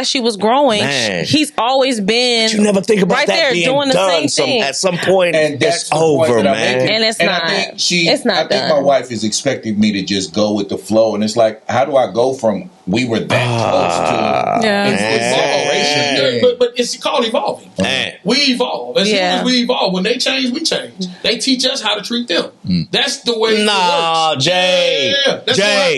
she was growing, Man. he's always been You never think about right that there being doing the done. same thing. At some point, And that's it's the point over, that I'm man. making. And it's I not. think It's not I think done. my wife is expecting me to just go with the flow, and it's like, how do I go from we were that close to Yeah. separation? But it's called evolving. Man. We evolve. As soon Yeah. as we evolve, when they change, we change. They teach us how to treat them. That's the way Nah, it works. Jay. Yeah, that's Jay, why-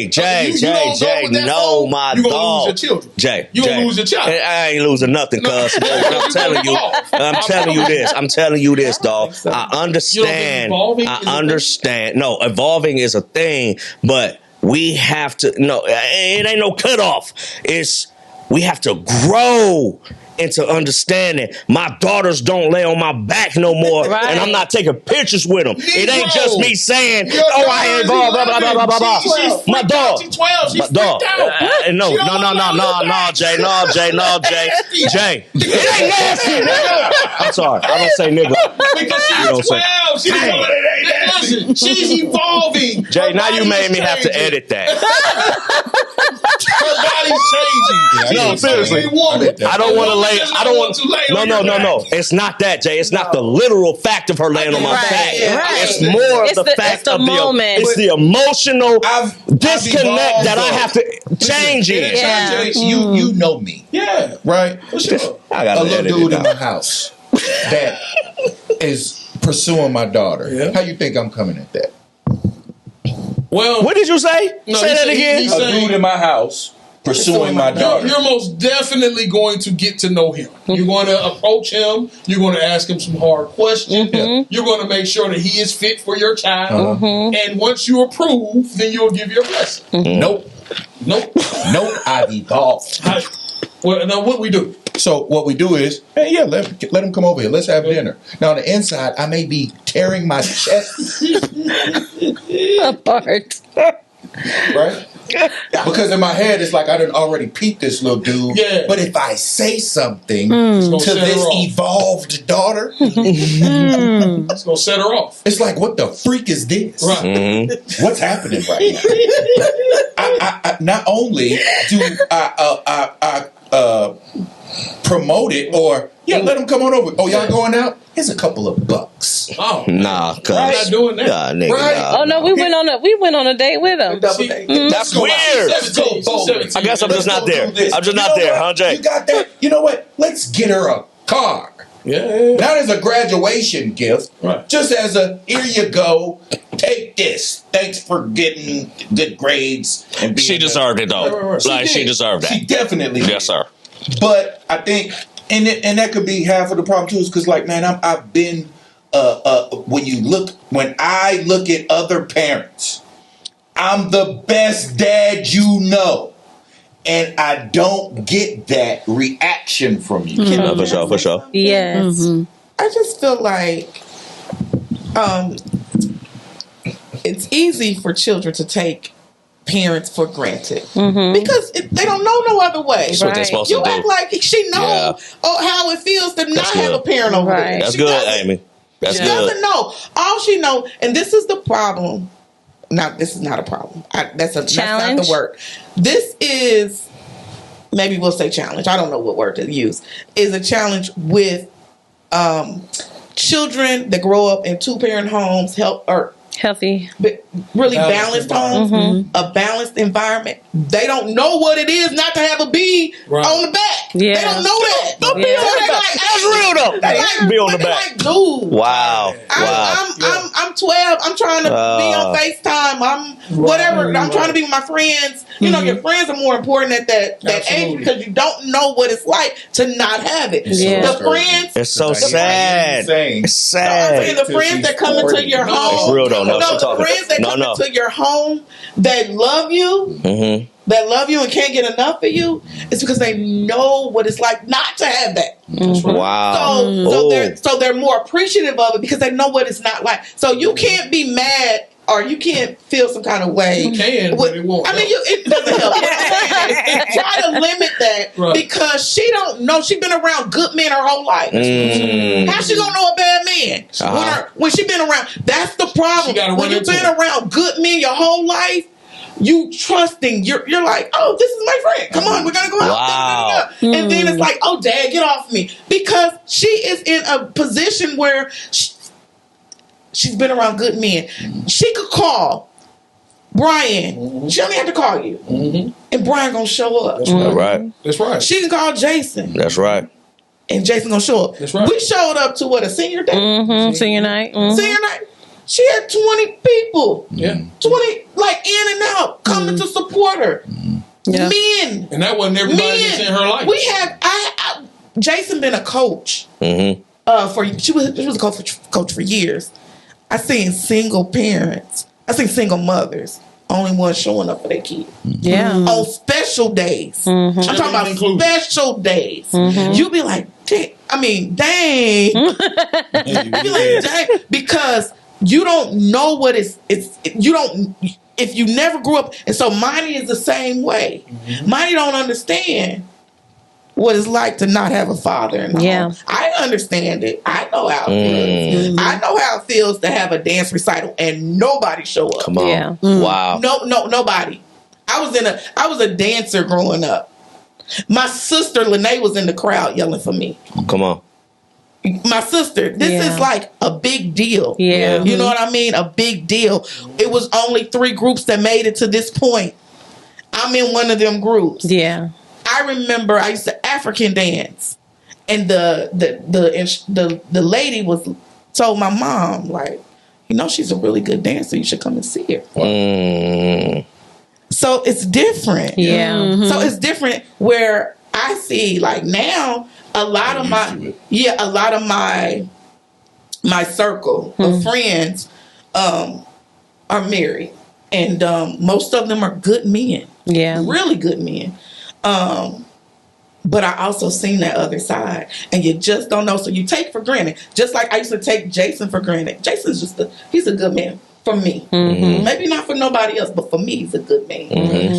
you don't go with that no, flow, my you gonna dog. lose your children. Jay, You gonna Jay. lose your child. I ain't losing nothing, cuz. I'm telling you. I'm telling you this, dog. I understand. evolving is a I understand. No, evolving is a thing, but we have to, no, it ain't no cutoff. It's, we have to grow into understanding my daughters don't lay on my back no more, Right. and I'm not taking pictures with them. It ain't just me saying, Your "Oh, I ain't blah blah blah blah blah blah blah." She's My dog, She's 12. She's my dog. freaked out. No, She don't no, wanna lay on your back. Jay, Jay. It ain't nasty, nigga. I'm sorry, I don't say nigga. Because You don't she's say- 12. She Dang. listen, she's evolving. Jay, Her now you body made is me have to changing. edit that. Her body's changing. No, She's seriously. a woman. I don't want to lay. I don't want to lay No, on no, your no, back. no. It's not that, Jay. It's not the literal fact of her laying on my Right, back. right. It's more It's of the the- fact it's the of moment. It's the emotional I've disconnect evolved, that I though. have to change in. Yeah. You know me, Yeah, right? for sure. I A gotta little edit it dude in out. my house that is pursuing my daughter. Yeah. How you think I'm coming at that? Well, What did you say? No, Say he that said- again. he A saying- dude in my house pursuing my daughter. you're most definitely going to get to know him. You're going to approach him. You're going to ask him some hard questions. You're going to make sure that he is fit for your child. And once you approve, then you'll give your blessing. Nope. Nope. Nope. I've evolved. Well, now what we do? So what we do is, hey, yeah, let him come over here. Let's have dinner. Now on the inside, I may be tearing my chest, Apart. right? Because in my head, it's like I done already peeped this little dude. Yeah. But if I say something It's to gonna set her this off. evolved daughter, It's going to set her off. it's like, what the freak is this? Right. What's happening right now? I not only do I promote it or let him come on over. Oh, y'all going out? Here's a couple of bucks. Oh, Nah, cuz. I'm not doing that. Nah, nigga, Right. nah. Oh no, we went on a date with him. Double See, date. That's Let's go out. weird. Let's go bowling. I guess I'm just not there. Do this. I'm just You not know there, what? huh, Jay? You got that? You know what? Let's get her a car. Yeah. Not as a graduation gift, Right. just as a here you go, take this. Thanks for getting good grades and being She deserved it though. Right. Like she did. deserved She that. definitely did. Yes, sir. But I think, and that could be half of the problem too, is because like, man, I've been when I look at other parents, I'm the best dad you know, and I don't get that reaction from you. No, for sure, for sure. Yes. I just feel like it's easy for children to take parents for granted because they don't know no other way. That's what they're Right. supposed You to act do. like she knows how it feels to not have good. a parent over Right. there. That's She good, doesn't. Amy. That's She good. doesn't know. All she knows, and this is the problem. Now, this is not a problem. That's not Challenge? the word. This is, maybe we'll say challenge. I don't know what word to use. Is a challenge with children that grow up in two-parent homes, Healthy. really Balanced balanced homes, a balanced environment. They don't know what it is not to have a bee Right. on the back. Yeah. They don't know that. Don't be Yeah. on the back. That's real though. They like, Be on the they back. like, dude. Wow. I'm 12. I'm trying to be on FaceTime. I'm whatever. I'm trying to be with my friends. You know, your friends are more important at that age Absolutely. because you don't know what it's like to not have it. Yeah. The friends. It's so Like, sad. insane. It's I'm saying sad. the friends that come into your No. home. It's real though. No, No, she the talking. friends that come No. into your home that love you, and can't get enough of you, it's because they know what it's like not to have that. Wow. So they're more appreciative of it because they know what it's not like. So you can't be mad or you can't feel some kind of way. You can, but it won't I mean, help. it doesn't help. What I'm saying is, try to limit that Right. because she don't know. She's been around good men her whole life. How's she gonna know a bad man when she been around? That's the She problem. gotta When run you've into been it. around good men your whole life, you trusting. You're like, oh, this is my friend. Come on, we're gonna go out. Wow. And then it's like, oh, Dad, get off me because she is in a position where she's been around good men. She could call Brian. She only have to call you, and Brian gonna show up. That's right. That's right. She can call Jason, That's right. and Jason gonna show up. That's right. We showed up to a senior day, Senior night. senior night. She had 20 people, Yeah. 20 like in and out coming to support her. Yeah. Men, And that wasn't everybody that's in her life. we had Jason been a coach she was a coach for years. I seen single parents. I seen single mothers only ones showing up for their kid. Yeah. On special days. Mm-hmm. I'm talking about Included. special days. You be like, dang. You be like, dang, because you don't know what you don't, if you never grew up. And so Monty is the same way. Monty don't understand what it's like to not have a father in the home. I understand it. I know how it feels. I know how it feels to have a dance recital and nobody show up. Come on. Yeah. Wow. No, nobody. I was a dancer growing up. My sister Lene was in the crowd yelling for me. Come on. My sister, this is like a big deal. Yeah. You know what I mean? A big deal. It was only 3 groups that made it to this point. I'm in one of them groups. Yeah. I remember I used to African dance, and the lady told my mom, like, she's a really good dancer. You should come and see her. So it's different. Yeah. So it's different where I see, like, now a lot of my circle of friends are married, and most of them are good men. Yeah. Really good men. But I also seen that other side, and you just don't know. So you take for granted, just like I used to take Jason for granted. Jason's he's a good man for me. Maybe not for nobody else, but for me, he's a good man.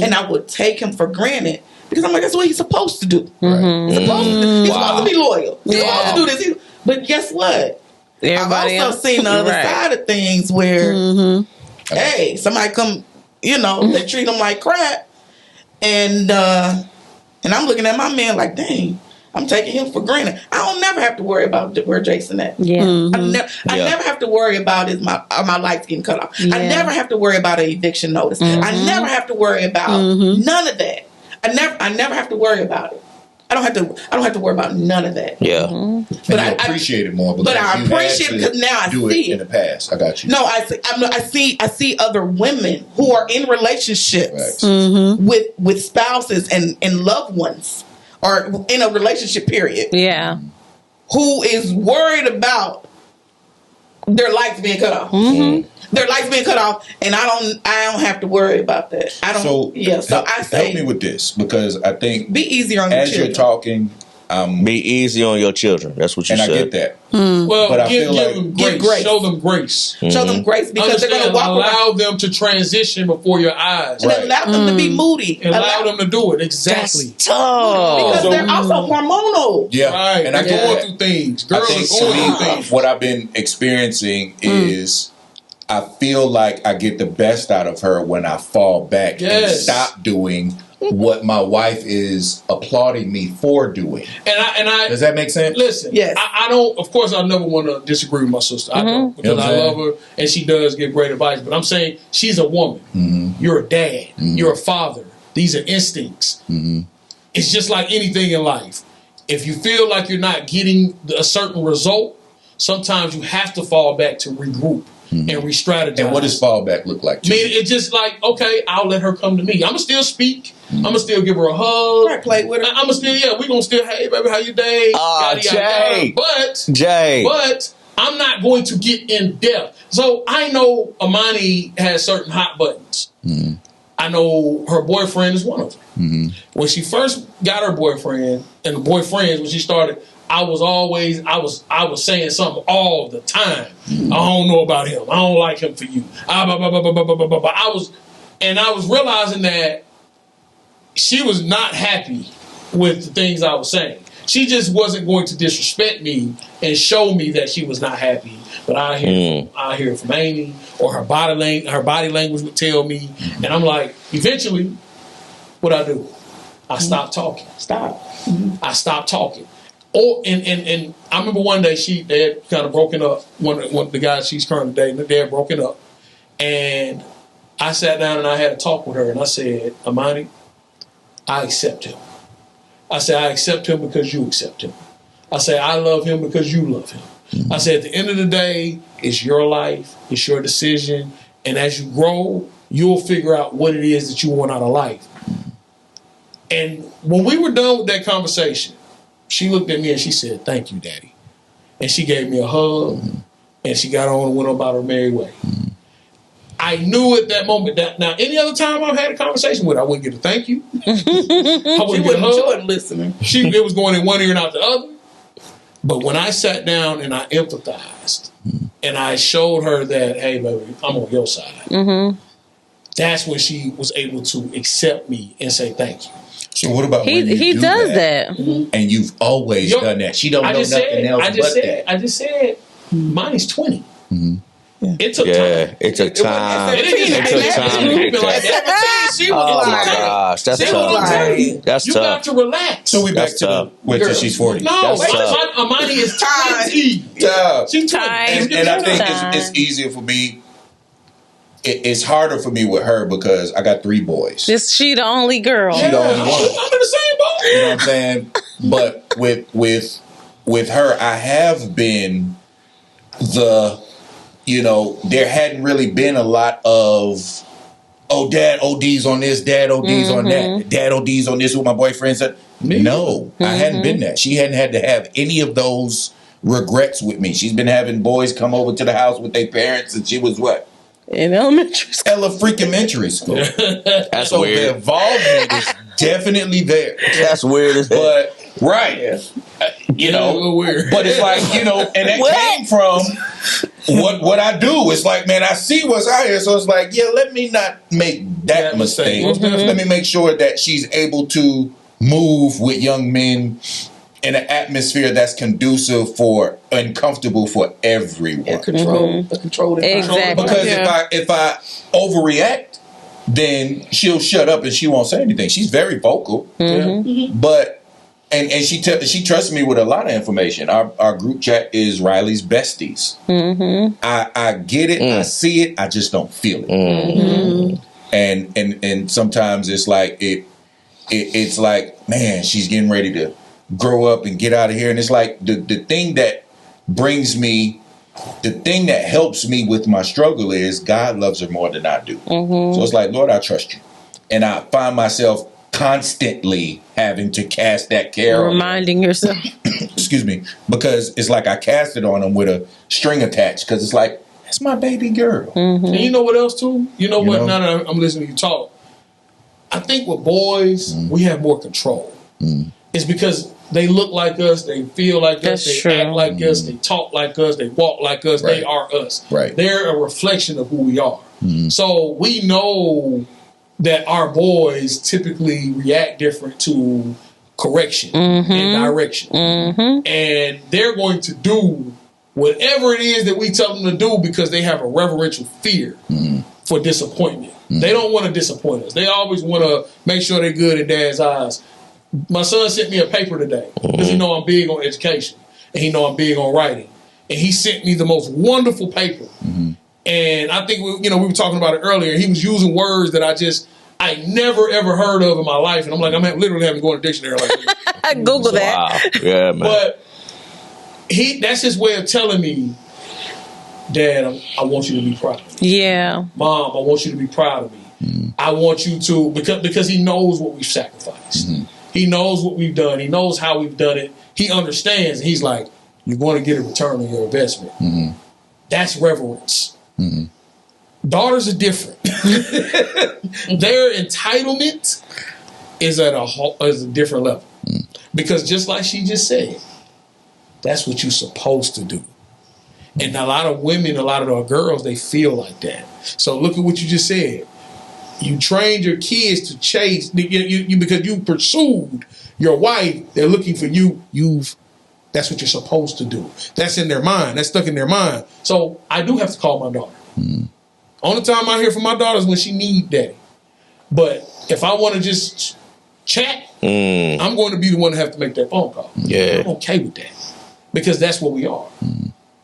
And I would take him for granted because I'm like, that's what he's supposed to do. He's supposed to be loyal. He's supposed to do this. But guess what? Everybody I've also else. seen the other side of things where, hey, somebody come, they treat them like crap. And I'm looking at my man like, dang, I'm taking him for granted. I don't never have to worry about where Jason at. Yeah. I never have to worry about my lights getting cut off. Yeah. I never have to worry about an eviction notice. I never have to worry about none of that. I never have to worry about it. I don't have to worry about none of that. Yeah. But I appreciate it more because but I appreciate it because now I do see it in the past. I got you. No, I see other women who are in relationships with spouses and loved ones, or in a relationship period. Yeah. Who is worried about their lights being cut off? Their lights being cut off, and I don't have to worry about that. I don't. So I say, help me with this, because I think be easier on your as children. you're talking. Be easy on your children. That's what you and said. I get that. Well, But I give feel like- them Give grace. grace. Show them grace. Show them grace because they're going to walk allow around them to transition before your eyes. and allow them to be moody. Allow them to do it. Exactly. because they're also hormonal. Yeah, Right. and I They're get going that. through things. I Girls think are going to through me, things. what I've been experiencing is I feel like I get the best out of her when I fall back and Yes. stop doing what my wife is applauding me for doing. And I Does that make sense? listen. Yes. I don't. Of course, I never want to disagree with my sister. I don't, because You know what I I'm love her and she does give great advice. But I'm saying she's a woman. You're a dad. You're a father. These are instincts. It's just like anything in life. If you feel like you're not getting a certain result, sometimes you have to fall back to regroup and re-strategize. And what does fallback look like I to mean, you? it's just like, okay, I'll let her come to me. I'm going to still speak. I'm going to still give her a hug. Right, play with her. I'm going to still, we're going to still, hey, baby, how you day? Jay. But I'm not going to get in depth. So I know Amani has certain hot buttons. I know her boyfriend is one of them. When she first got her boyfriend and the boyfriends, when she started, I was saying something all the time. I don't know about him. I don't like him for you. I was realizing that she was not happy with the things I was saying. She just wasn't going to disrespect me and show me that she was not happy. But I hear it from Amy, or her body language would tell me, and I'm like, eventually, what I do? I stop talking. I stopped talking. Oh, and I remember one day they had kind of broken up. One of the guys she's currently dating, they had broken up, and I sat down and I had a talk with her, and I said, Amani, I accept him. I said, I accept him because you accept him. I said, I love him because you love him. I said, at the end of the day, it's your life, it's your decision, and as you grow, you'll figure out what it is that you want out of life. And when we were done with that conversation, she looked at me and she said, thank you, Daddy. And she gave me a hug, and she got on and went about her merry way. I knew at that moment that now any other time I've had a conversation with her, I wouldn't get a thank you. I wouldn't get a hug. She wasn't listening. It was going in one ear and out the other. But when I sat down and I empathized and I showed her that, hey, baby, I'm on your side, that's when she was able to accept me and say thank you. So what about when you He do does that. and you've always done that? She don't know nothing else but that. I just said, mine is 20. It took Yeah, time. it took time. It took time to get like that. 17, she was Oh my like, gosh, that's See what I'm tough. telling you? That's You tough. got to relax. So we back That's to tough. wait till she's 40. No, That's tough. Amani is 20. Tough. She's 20. Time. And I think Time. it's easier for me. It's harder for me with her because I got 3 boys. She the only girl. She the only I'm one. in the same boat. You know what I'm saying? But with her, I have been there hadn't really been a lot of, oh, dad ODs on this, dad ODs on that, dad ODs on this with my boyfriend said. No, I hadn't been that. She hadn't had to have any of those regrets with me. She's been having boys come over to the house with their parents, and she was what? In elementary school. Elementary school. That's So the weird. involvement is definitely there. That's weird as hell. But right, A little weird. But it's like, and that came from what I do. It's like, man, I see what's out here, so it's like, yeah, let me not make that mistake. Let me make sure that she's able to move with young men in an atmosphere that's conducive for and comfortable for everyone. a controlled environment. Exactly. Because if I overreact, then she'll shut up and she won't say anything. She's very vocal, but and she trusts me with a lot of information. Our group chat is Riley's besties. I get it, I see it, I just don't feel it. And sometimes it's like it's like, man, she's getting ready to grow up and get out of here. And it's like the thing that brings me, the thing that helps me with my struggle is God loves her more than I do. So it's like, Lord, I trust you. And I find myself constantly having to cast that care on Reminding yourself. excuse me, because it's like I cast it on them with a string attached, because it's like, that's my baby girl. And you know what else too? You know what? know? Now that I'm listening to you talk, I think with boys we have more control. It's because they look like us, they feel like That's us, they true. act like us, they talk like us, they walk like us. Right. They are us. Right. They're a reflection of who we are. So we know that our boys typically react different to correction and direction, and they're going to do whatever it is that we tell them to do because they have a reverential fear for disappointment. They don't want to disappoint us. They always want to make sure they're good in dad's eyes. My son sent me a paper today because he know I'm big on education and he know I'm big on writing, and he sent me the most wonderful paper. And I think we were talking about it earlier. He was using words that I never ever heard of in my life, and I'm like, literally having to go in a dictionary like that. I Google that. Wow. Yeah, man. But that's his way of telling me, Dad, I want you to be proud of me. Yeah. Mom, I want you to be proud of me. I want you to, because he knows what we've sacrificed. He knows what we've done. He knows how we've done it. He understands. He's like, you're going to get a return on your investment. That's reverence. Daughters are different. Their entitlement is at a different level. Because just like she just said, that's what you're supposed to do. And a lot of women, a lot of our girls, they feel like that. So look at what you just said. You trained your kids to chase you because you pursued your wife. They're looking for you. That's what you're supposed to do. That's in their mind. That's stuck in their mind. So I do have to call my daughter. Only time I hear from my daughter is when she needs daddy. But if I want to just chat, I'm going to be the one to have to make that phone call. Yeah. I'm okay with that because that's what we are.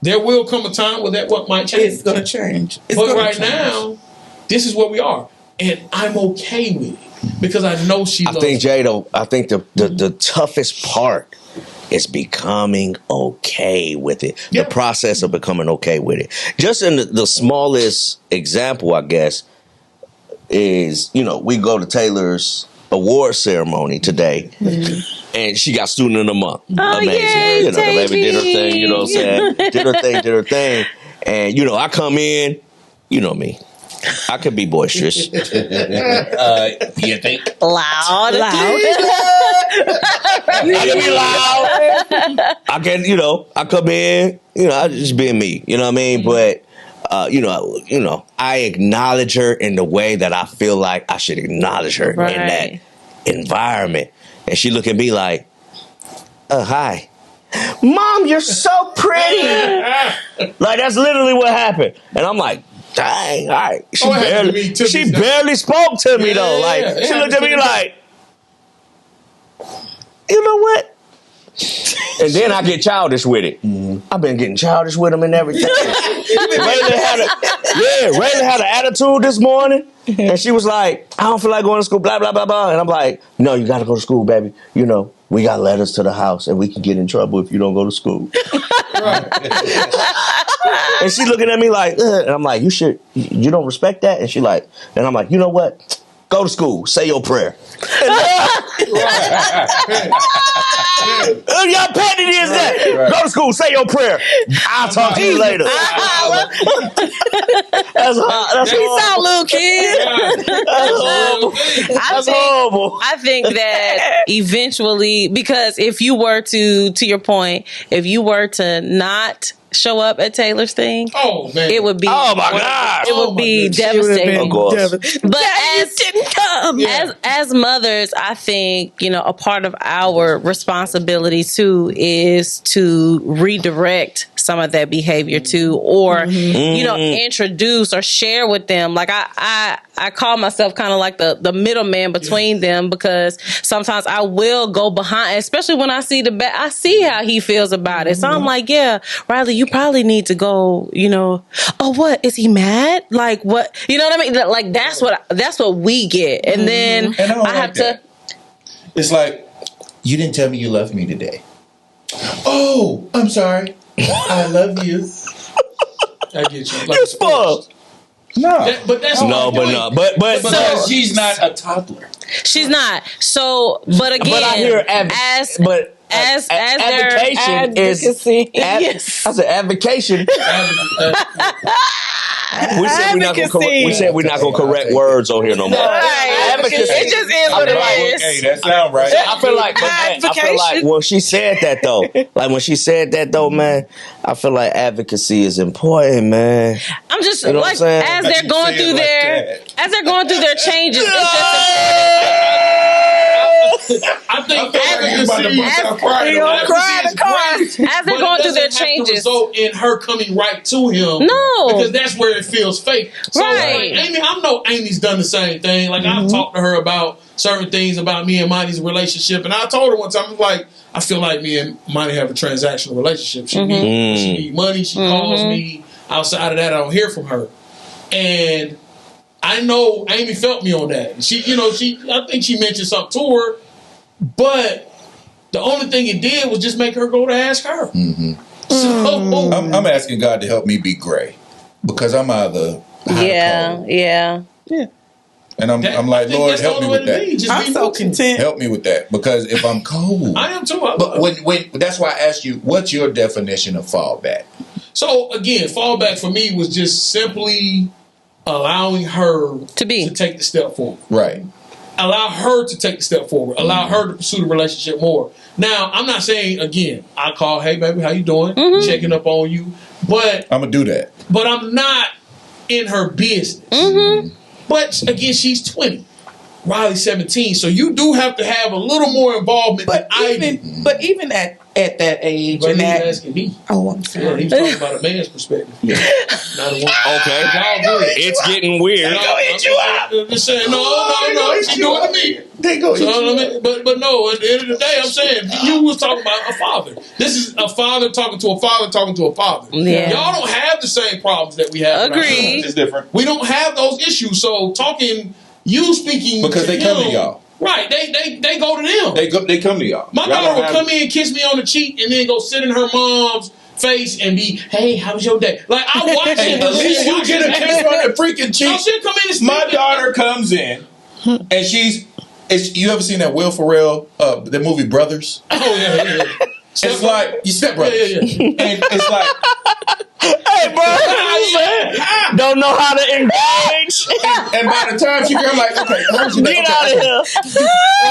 There will come a time where what might change. It's gonna change. But right now, this is what we are, and I'm okay with it because I know she loves I think, me. Jay, though, I think the toughest part is becoming okay with it. Yeah. The process of becoming okay with it. Just in the smallest example, I guess, is, we go to Taylor's award ceremony today, and she got Student of the Month. Oh, Amazing. yay, The baby did her thing, you know what I'm saying? Did her thing. And, I come in, you know me, I could be boisterous. You think? Loud. I can be loud. I can, I come in, I just being me. You know what I mean? But I acknowledge her in the way that I feel like I should acknowledge her in that environment. And she look at me like, hi. Mom, you're so pretty. Like, that's literally what happened. And I'm like, dang, all right. She barely spoke to me, though. Like, she looked at me like, you know what? And then I get childish with it. I've been getting childish with them and everything. Raylan had an attitude this morning, and she was like, I don't feel like going to school, blah, blah, blah, blah. And I'm like, no, you got to go to school, baby. We got letters to the house, and we can get in trouble if you don't go to school. And she looking at me like, ugh. And I'm like, you don't respect that? And she like, and I'm like, you know what? Go to school. Say your prayer. Y'all petty is that? Right. Go to school. Say your prayer. I'll talk to you later. That's all little kids. That's horrible. I think that eventually, because if you were to your point, if you were to not show up at Taylor's thing, it would be, oh my God, it would be devastating. Of course. But as mothers, I think, a part of our responsibility too is to redirect some of that behavior too, or introduce or share with them. Like I call myself kind of like the middleman between them, because sometimes I will go behind, especially when I see I see how he feels about it. So I'm like, yeah, Riley, you probably need to go, oh, what? Is he mad? Like, what? You know what I mean? Like, that's what we get. And then and I have to. It's like, you didn't tell me you loved me today. Oh, I'm sorry. I love you. I get you. You spoiled. No, but because she's not a toddler. She's not. So, but again, but I hear as advocation is yes. I said advocation. We said we're not gonna correct words on here no more. Right. Advocacy. It just is what it is. Okay, that sounds right. I feel like when she said that though, man, I feel like advocacy is important, man. I'm just like, as they're going through their changes, it's just I think as they're going through their changes, result in her coming right to him. No, because that's where it feels fake. So right. Like, Amy, I know Amy's done the same thing. Like I've talked to her about certain things about me and Monty's relationship, and I told her one time, I was like, I feel like me and Monty have a transactional relationship. She need money. She calls me. Outside of that, I don't hear from her, and I know Amy felt me on that. I think she mentioned something to her, but the only thing it did was just make her go to ask her. So I'm asking God to help me be gray, because I'm either yeah. And I'm like, Lord, help me with that. I'm so content. Help me with that, because if I'm cold, I am too. But when that's why I asked you, what's your definition of fallback? So again, fallback for me was just simply allowing her to take the step forward. Right. Allow her to take the step forward. Allow her to pursue the relationship more. Now, I'm not saying, again, I call, hey, baby, how you doing? Checking up on you. But I'm going to do that. But I'm not in her business. But, again, she's 20. Riley's 17. So you do have to have a little more involvement than I do. But even at that age, but he's asking me. Oh, I'm sorry. Yeah, he was talking about a man's perspective. Not a woman. Okay. It's getting weird. They gonna hit you out. I'm just saying, no. She doing to me. They go hit you out. But no, at the end of the day, I'm saying, you was talking about a father. This is a father talking to a father talking to a father. Yeah. Y'all don't have the same problems that we have. Agreed. It's different. We don't have those issues. So you speaking because they come to y'all. Right, they go to them. They come to y'all. My daughter would come in, kiss me on the cheek, and then go sit in her mom's face and be, hey, how was your day? Like, I watch it. At least you get a kiss on the freaking cheek. No, she'll come in and my daughter comes in, and you ever seen that Will Ferrell, the movie Brothers? Oh, yeah. It's like you step brothers, and it's like, Hey, bro, don't know how to engage. and by the time she I'm like, okay, how's your day? Get out of here. You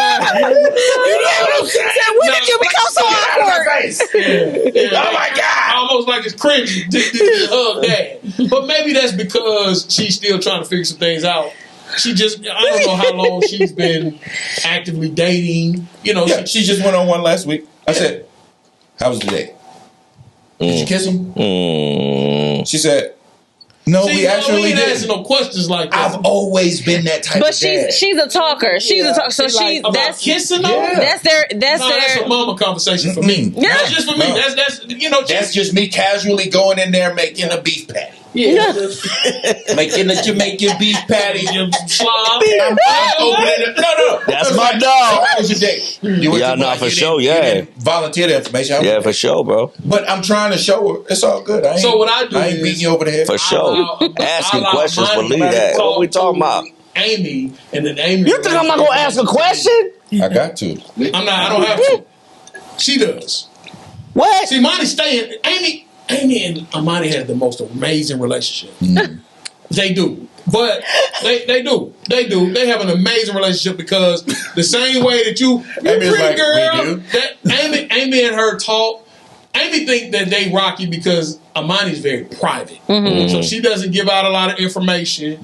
know what I'm saying? When did you become so awkward? Oh my God! Almost like it's cringy to hug dad. But maybe that's because she's still trying to figure some things out. She just, I don't know how long she's been actively dating. You know, Yeah, she just went on one last week. I said, "How was the day? Did you kiss him?" She said, "No, we actually ain't did." asking no questions like that. I've always been that type But of dad. she's a talker. She's a talker. So she's About that's kissing though? Yeah. that's their That's a mama conversation for me. Yeah. That's just for me. No. That's you know. That's just me casually going in there making a beef patty. yeah. Making a Jamaican beef patty. You slob. I'm opening it. No. That's It's my like, dog. So how was your day? You went Yeah, to no, work, for you sure, didn't- yeah. you didn't volunteer the information. I Yeah, was- for sure, bro. But I'm trying to show her it's all good. I ain't, So what I do ain't is- beating you over the head. For sure. Asking questions, believe that. What we talking about? Amy, and then Amy. You think I'm not gonna ask a question? I got to. I'm not. I don't have to. She does. What? See, Monty's staying. Amy and Amani had the most amazing relationship. They do. But they do. They have an amazing relationship because the same way that you Amy's pretty like, girl, we do. that Amy and her talk. Amy think that they rocky because Amani's very private, so she doesn't give out a lot of information.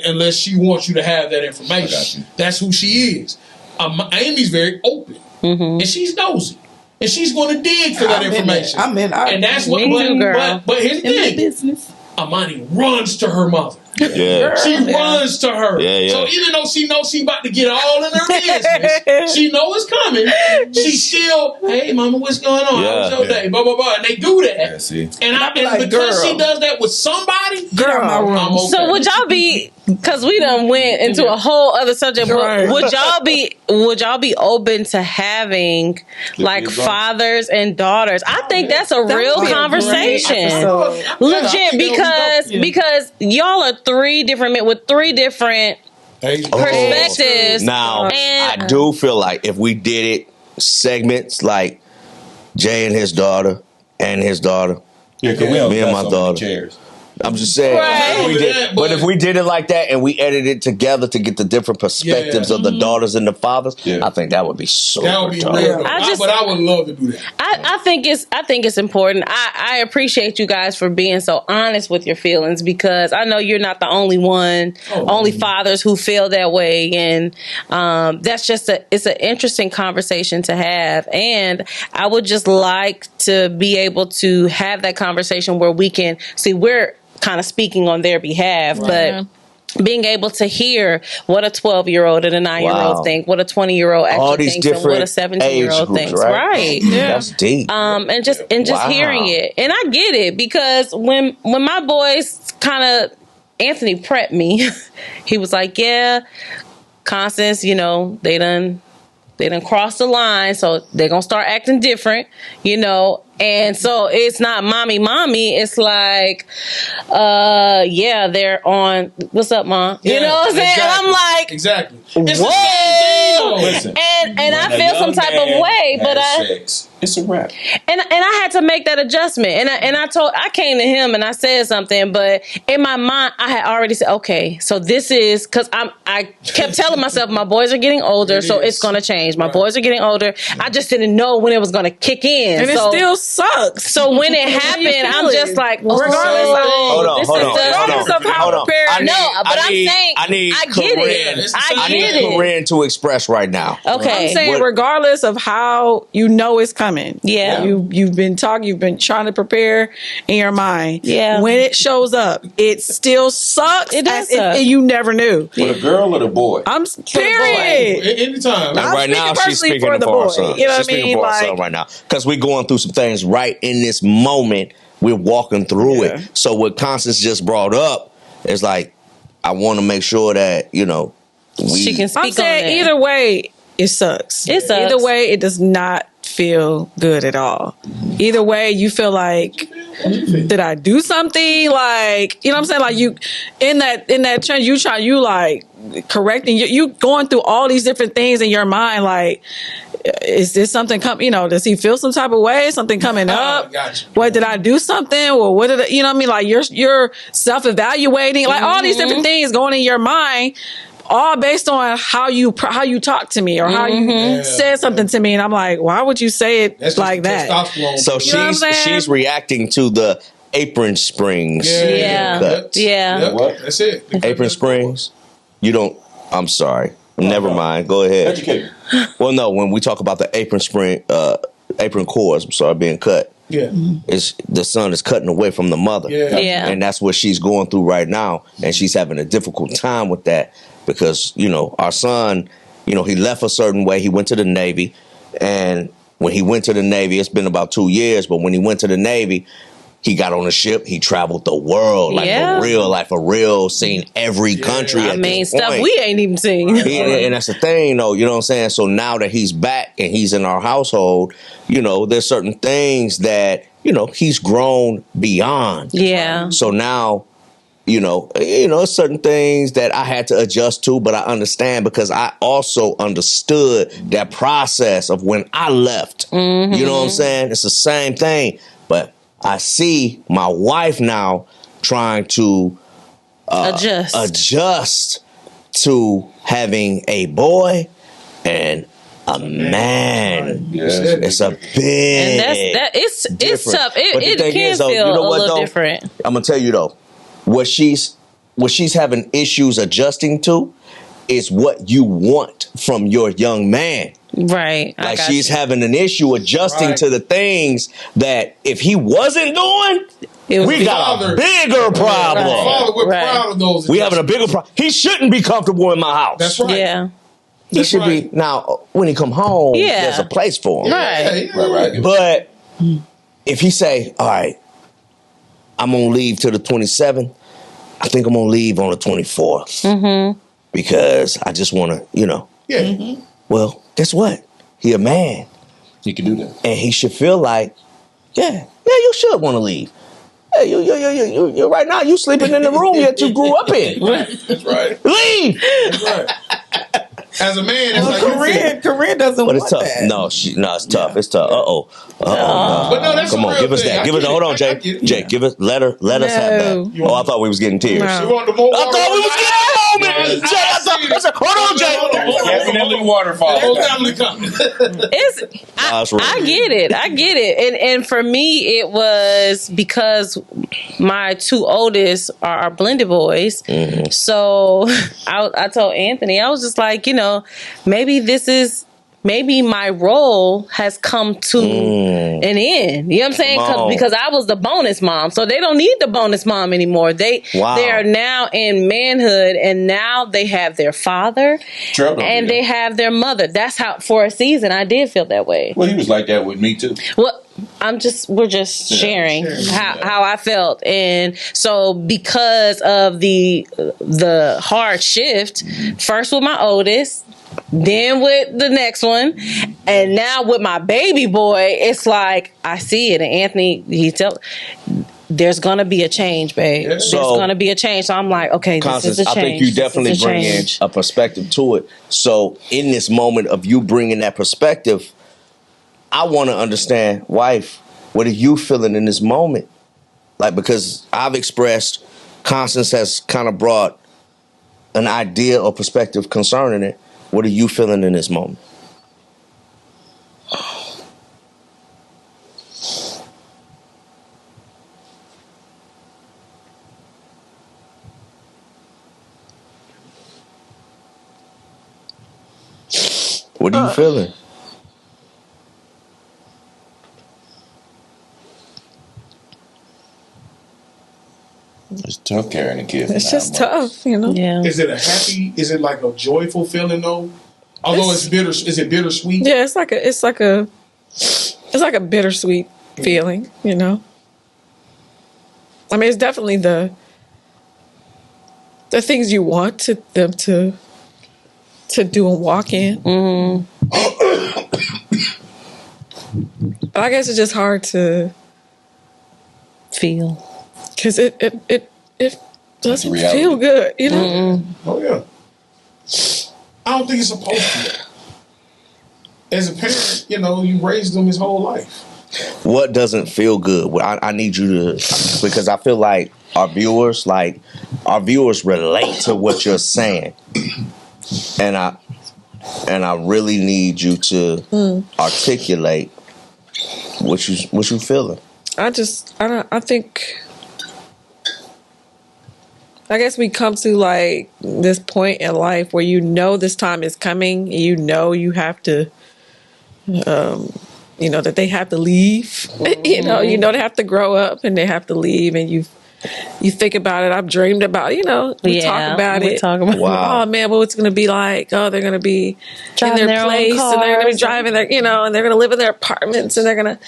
Unless she wants you to have that I got information. you. That's who she is. Amy's very open, and she's nosy, and she's going to dig for that information. And that's what. Me too, girl. But here's the in the thing: business. Amani runs to her mother. Yeah. She runs to her. Yeah. So even though she knows she about to get all in her business, she know it's coming. She still, hey, mama, what's going on? How was your Yeah. day? Blah, blah, blah. And they do that. Yeah, see. And be like, because girl. she does that with somebody, Get out my room. I'm okay. So would y'all be, because we done went into a whole other subject, Right. but would y'all be open to having like fathers and daughters? I think that's a real be a great conversation. episode. Legit, because y'all are three different men with three different perspectives. Now, And- I do feel like if we did it segments like Jay and his daughter and his daughter, Yeah, because we don't Me and got my so many daughter. chairs. I'm just saying. Right. If we did, but if we did it like that and we edited it together to get the different perspectives of the daughters and the fathers, Yeah. I think that would be so. that would be dope. real. I But I would love to do that. I think it's important. I appreciate you guys for being so honest with your feelings because I know you're not the only one, only fathers who feel that way, and that's just it's an interesting conversation to have. And I would just like to be able to have that conversation where we can see we're kind of speaking on their behalf, but being able to hear what a 12-year-old and a 9-year-old Wow. think, what a 20-year-old All actually these thinks, and what a different 17-year-old age groups, thinks. right? Right. That's deep. And just Wow. hearing it, and I get it because when my boys kind of Anthony prepped me, he was like, "Yeah, Constance, you know they done crossed the line, so they're gonna start acting different, you know." And so it's not mommy. It's like, yeah, they're on. What's up, mom? You know what I'm saying? And I'm like, Exactly. It's whoa. the same thing, though. Listen, and I when a feel some young type of man way, but has sex, it's a wrap. And I had to make that adjustment. And I came to him and I said something, but in my mind I had already said, okay, so this is because I kept telling myself my boys are getting older, so it's gonna change. My boys are getting older. I just didn't know when it was gonna kick in. And so, it still sucks. so when it happened, I'm just like, Hold on. I need I get Corinne. it. I I I need get it. Corinne to express right now. Okay. I'm saying, What- regardless of how you know it's coming, Yeah. you've been talking, you've been trying to prepare in your mind. Yeah. When it shows up, it still sucks. It does as if suck. you never knew. For the girl or the boy? Period. Anytime. And right now, she's personally speaking for the for our boy. son. You know She's what I speaking mean? for our Like- son right now because we're going through some things right in this moment. We're walking through it. So what Constance just brought up is like, I want to make sure that She can speak I'm saying on it. either way, it sucks. It sucks. Either way, it does not feel good at all. Either way, you feel like, did I do something? Like, you know what I'm saying? Like you in that trend, you like correcting, you going through all these different things in your mind. Like, is this something does he feel some type of way? Something coming up? Gotcha. What did I do something? Or what did you know what I mean? Like you're self-evaluating, like all these different things going in your mind, all based on how you talk to me or how you said something to me. And I'm like, why would you say it That's like that? testosterone. So You know what I'm saying? she's reacting to the Apron Springs. Yeah. cut. Yeah. Yep, What? that's it. Apron Springs. You don't. I'm sorry. Never mind. Go ahead. Educate me. Well, no. When we talk about the apron cores, I'm sorry, being cut. Yeah. It's the son is cutting away from the mother. Yeah. Yeah. And that's what she's going through right now, and she's having a difficult time with that because our son, he left a certain way. He went to the Navy, and when he went to the Navy, it's been about 2 years. But when he went to the Navy, he got on a ship. He traveled the world for real, seen every country. I at mean, this stuff point. we ain't even seen. And that's the thing, though. You know what I'm saying? So now that he's back and he's in our household, there's certain things that he's grown beyond. Yeah. So now, certain things that I had to adjust to, but I understand because I also understood that process of when I left. You know what I'm saying? It's the same thing, but I see my wife now trying to adjust to having a boy and a man. Yes. It's a big. And it's different. tough. But the It thing can is, though, feel you know a what, little though? different. I'm gonna tell you though, what she's having issues adjusting to is what you want from your young man. Right. Like she's having an issue adjusting Right. to the things that if he wasn't doing, It was we got a Father. bigger problem. Father, we're Right. proud of those. We having a bigger problem. He shouldn't be comfortable in my house. That's right. Yeah. He That's should right. be now when he come home. Yeah. There's a place for him. Right. Right. But if he say, "All right, I'm gonna leave till the 27th," I think I'm gonna leave on the 24th because I just want to, Yeah. Well, guess what? He a man, You can do that. and he should feel like, yeah, you should want to leave. Hey, you right now you sleeping in the room that you grew up in. That's right. Leave. That's right. As a man, that's how you feel. Corinne doesn't But want it's tough. that. No, it's tough. It's tough. Uh-oh. But no, that's Come a on, real give us thing. that. I Give us get that. Hold it. on, I Jay. get it. Jay, give us. Let us have that. No. Oh, I thought we was getting tears. No. You want the more I water? thought we was getting a moment. Jay, I thought. Hold on, Jay. Definitely waterfall. Whole family coming. It's That's right. I get it. And for me it was because my two oldest are blended boys. So I told Anthony, I was just like, maybe my role has come to an end. You know what I'm saying? Come on. Because I was the bonus mom. So they don't need the bonus mom anymore. They are now in manhood, and now they have their father Trevor, and yeah. they have their mother. That's how, for a season, I did feel that way. Well, he was like that with me too. Well, we're just sharing how I felt. And so because of the hard shift, first with my oldest, then with the next one, and now with my baby boy, it's like I see it. And Anthony, there's gonna be a change, babe. Yeah. There's So- gonna be a change. So I'm like, okay, Constance, this is a I change. think you This is definitely a bring in change. a perspective to it. So in this moment of you bringing that perspective, I want to understand, wife, what are you feeling in this moment? Like, because I've expressed, Constance has kind of brought an idea or perspective concerning it. What are you feeling in this moment? What are you feeling? It's tough carrying a kid. for It's 9 just months. tough, Yeah. Is it a happy? Is it like a joyful feeling though? Although it's bitter. Is it bittersweet? Yeah, it's like a bittersweet feeling, I mean, it's definitely the things you want them to do and walk in. But I guess it's just hard to Feel. because it doesn't reality. feel good, Oh yeah. I don't think it's supposed to. as a parent, you raised him his whole life. What doesn't feel good? I need you to, because I feel like our viewers relate to what you're saying, and I really need you to articulate what you feeling. I guess we come to like this point in life where this time is coming, and you have to, that they have to leave. They have to grow up and they have to leave, and you think about it. I've dreamed about, we talk about it. Wow. Oh man, what's going to be like? Oh, they're going to be driving in their place, and they're going to be driving their, and they're going to live in their apartments, and and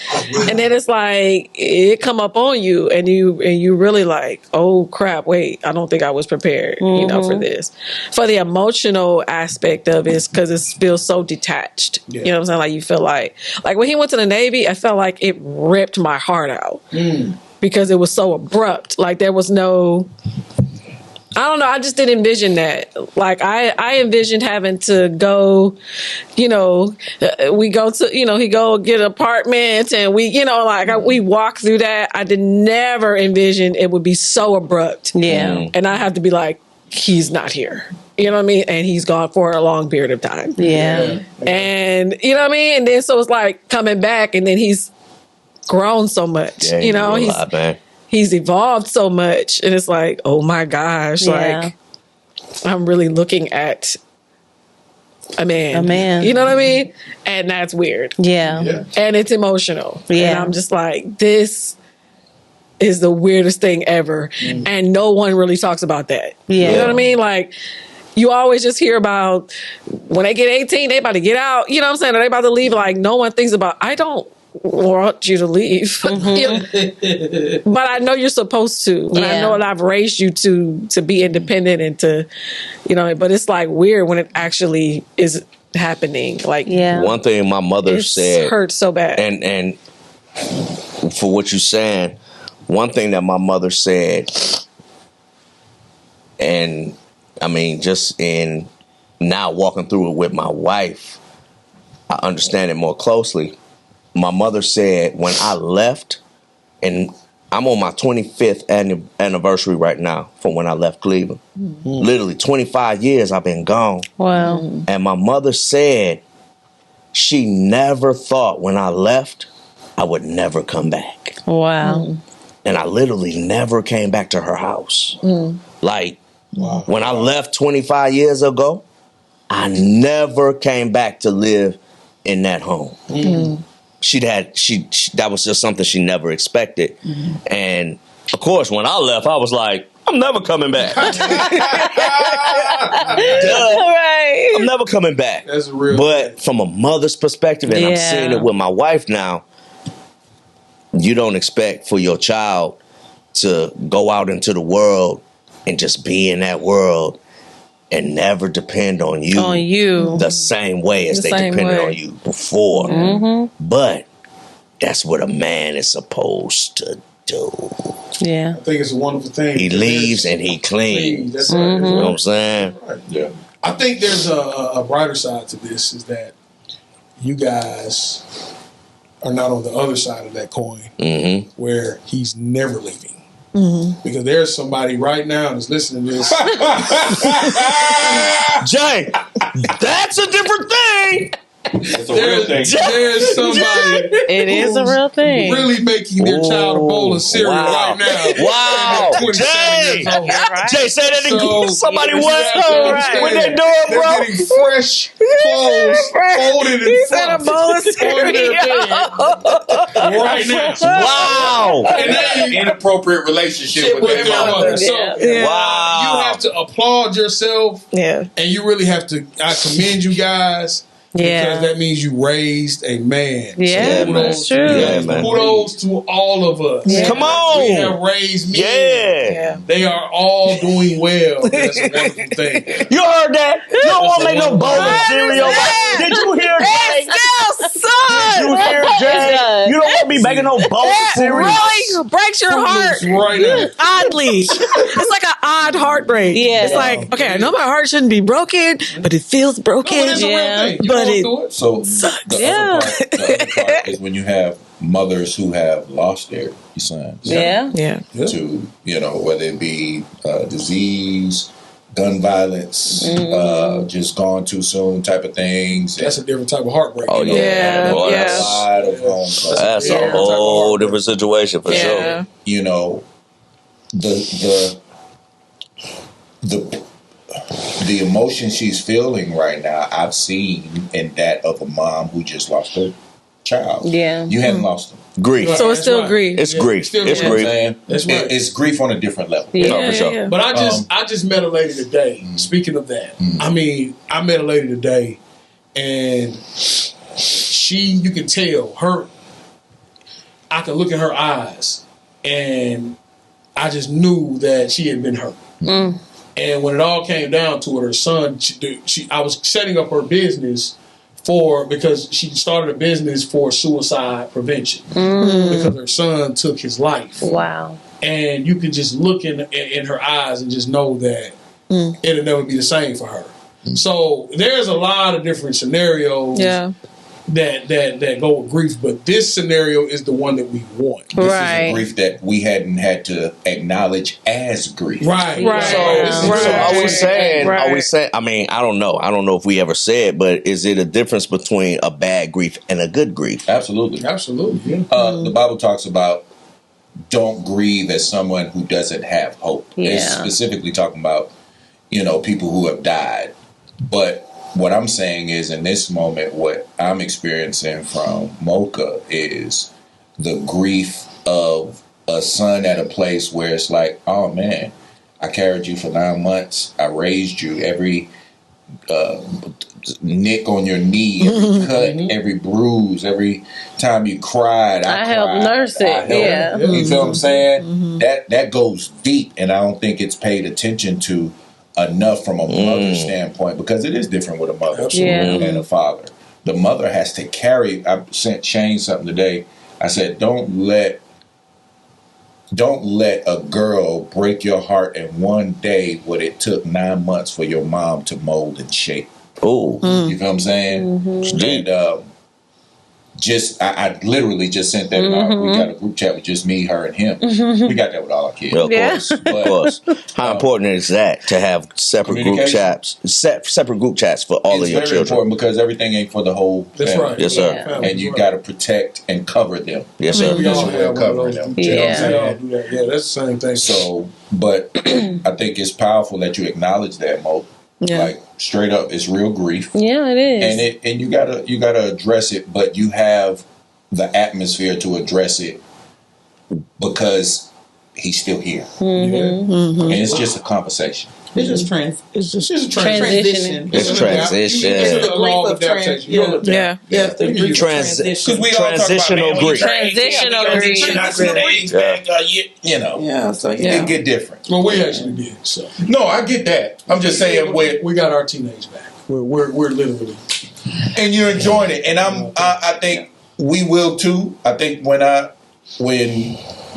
then it's like it come up on you, and you really like, oh crap, wait, I don't think I was prepared, for this. For the emotional aspect of it, because it feels so detached. Yeah. You know what I'm saying? Like you feel like when he went to the Navy, I felt like it ripped my heart out. Because it was so abrupt. Like there was no, I don't know. I just didn't envision that. Like I envisioned having to go, we go to, he go get an apartment, and we walk through that. I did never envision it would be so abrupt. Yeah. And I have to be like, he's not here. You know what I mean? And he's gone for a long period of time. Yeah. And you know what I mean? And then so it's like coming back, and then he's grown so much, he's evolved so much, and it's like, oh my gosh, like I'm really looking at a man, you know what I mean? And that's weird. Yeah. And it's emotional. Yeah. And I'm just like, this is the weirdest thing ever. And no one really talks about that. Yeah. You know what I mean? Like, you always just hear about when they get 18, they about to get out, you know what I'm saying? Or they about to leave. Like, no one thinks about, I don't want you to leave. But I know you're supposed to. And I know that I've raised you to be independent and to, but it's like weird when it actually is happening. Like, one thing my mother said hurts so bad. And for what you're saying, one thing that my mother said, and I mean, just in now walking through it with my wife, I understand it more closely. My mother said when I left, and I'm on my 25th anniversary right now from when I left Cleveland. Literally 25 years I've been gone. Wow. And my mother said she never thought when I left I would never come back. Wow. And I literally never came back to her house. Like, when I left 25 years ago, I never came back to live in that home. That was just something she never expected. And of course, when I left, I was like, I'm never coming back. Right. I'm never coming back. That's real. But from a mother's perspective, and I'm seeing it with my wife now, you don't expect for your child to go out into the world and just be in that world and never depend on you the same way as they depended on you before. But that's what a man is supposed to do. Yeah. I think it's a wonderful thing. He leaves and he cleans. That's right. You know what I'm saying? Right. Yeah. I think there's a brighter side to this, is that you guys are not on the other side of that coin, where he's never leaving. Because there's somebody right now that's listening to this. Jay, that's a different thing. It's a real thing. There's somebody. It is a real thing. Really making their child a bowl of cereal right now. Wow. Jay. Right. Jay, say that again. Somebody what? What they doing, bro? They're getting fresh clothes folded and said a bowl of cereal. right now. Wow. And they Inappropriate relationship with with their mother. So Wow. you have to applaud yourself. Yeah. And you really have to, I commend you guys. Yeah. Because that means you raised a man. Yeah, man. that's true. Yeah, man. Kudos to all of us. Yeah. Come on. We have raised men. Yeah. They are all doing well. That's a wonderful thing. You heard that? You don't want to make no bowl of cereal. Did you hear Jay? Still Son, You hear, Jay? You don't want to be making no bold that cereal. really breaks your heart. Right now. Oddly, it's like an odd heartbreak. Yeah. It's like, okay, I know my heart shouldn't be broken, but it feels broken. No, but it's a real Yeah. thing. You But go it- through it. So Yeah. the other part is when you have mothers who have lost their sons. Yeah. Yeah. To, whether it be disease, gun violence, just gone too soon type of things. That's a different type of heartbreak. Oh, you know? yeah. Boy, A that's- lot of homes. That's Yeah. a whole different situation for Yeah. sure. The emotion she's feeling right now, I've seen in that of a mom who just lost her child. Yeah. You haven't lost them. Grief. Right. So it's That's still right. grief. It's Yeah, grief. still It's You know what I'm grief. saying? That's right. It's grief on a different level. Yeah. No, for sure. But I just met a lady today. Speaking of that, I mean, I met a lady today, and you can tell her. I could look in her eyes, and I just knew that she had been hurt. And when it all came down to it, her son, I was setting up her business because she started a business for suicide prevention because her son took his life. Wow. And you could just look in her eyes and just know that it'll never be the same for her. So there's a lot of different scenarios Yeah. that go with grief, but this scenario is the one that we want. This is Right. a grief that we hadn't had to acknowledge as grief. Right. Right. So are we saying? Right. Are we saying? I mean, I don't know. I don't know if we ever said, but is it a difference between a bad grief and a good grief? Absolutely. Absolutely. Yeah. The Bible talks about don't grieve as someone who doesn't have hope. It's Yeah. specifically talking about, people who have died. But what I'm saying is in this moment, what I'm experiencing from Mocha is the grief of a son at a place where it's like, oh man, I carried you for 9 months. I raised you. Every nick on your knee, every cut, every bruise, every time you cried, I cried. helped nurse it. I helped. Yeah. You feel what I'm saying? That goes deep, and I don't think it's paid attention to enough from a mother's standpoint, because it is different with a mother Yeah. and a father. The mother has to carry. I sent Shane something today. I said, don't let a girl break your heart in one day what it took 9 months for your mom to mold and shape. Oh, You know what I'm saying? And I literally just sent that. We got a group chat with just me, her, and him. We got that with all our kids. of Yeah. course, of course. How important is that to have separate group Communication. chats, separate group chats for all It's of your very children? important because everything ain't for the whole That's family. right. Yes, sir. Yeah. And you got to protect and cover them. Yes, sir. We all That's what we're have one of covering those. them. Yeah. You know what I'm We all saying? do that. Yeah, that's the same thing. So, but I think it's powerful that you acknowledge that, Mo. Yeah. Like straight up, it's real grief, Yeah, it is. and you gotta address it, but you have the atmosphere to address it because he's still here, and it's just a conversation. It's just It's just a transition. It's transition. It's the grief of adaptation. Yeah. Yeah, the grief of Transi- transition. we all talk about, Transitional man, when you grief. Transitional grief. You know, Yeah, so it get different. Well, we actually did. So No, I get that. I'm just saying we got our teenage back. We're literally. and you're enjoying it, and I think we will too. I think when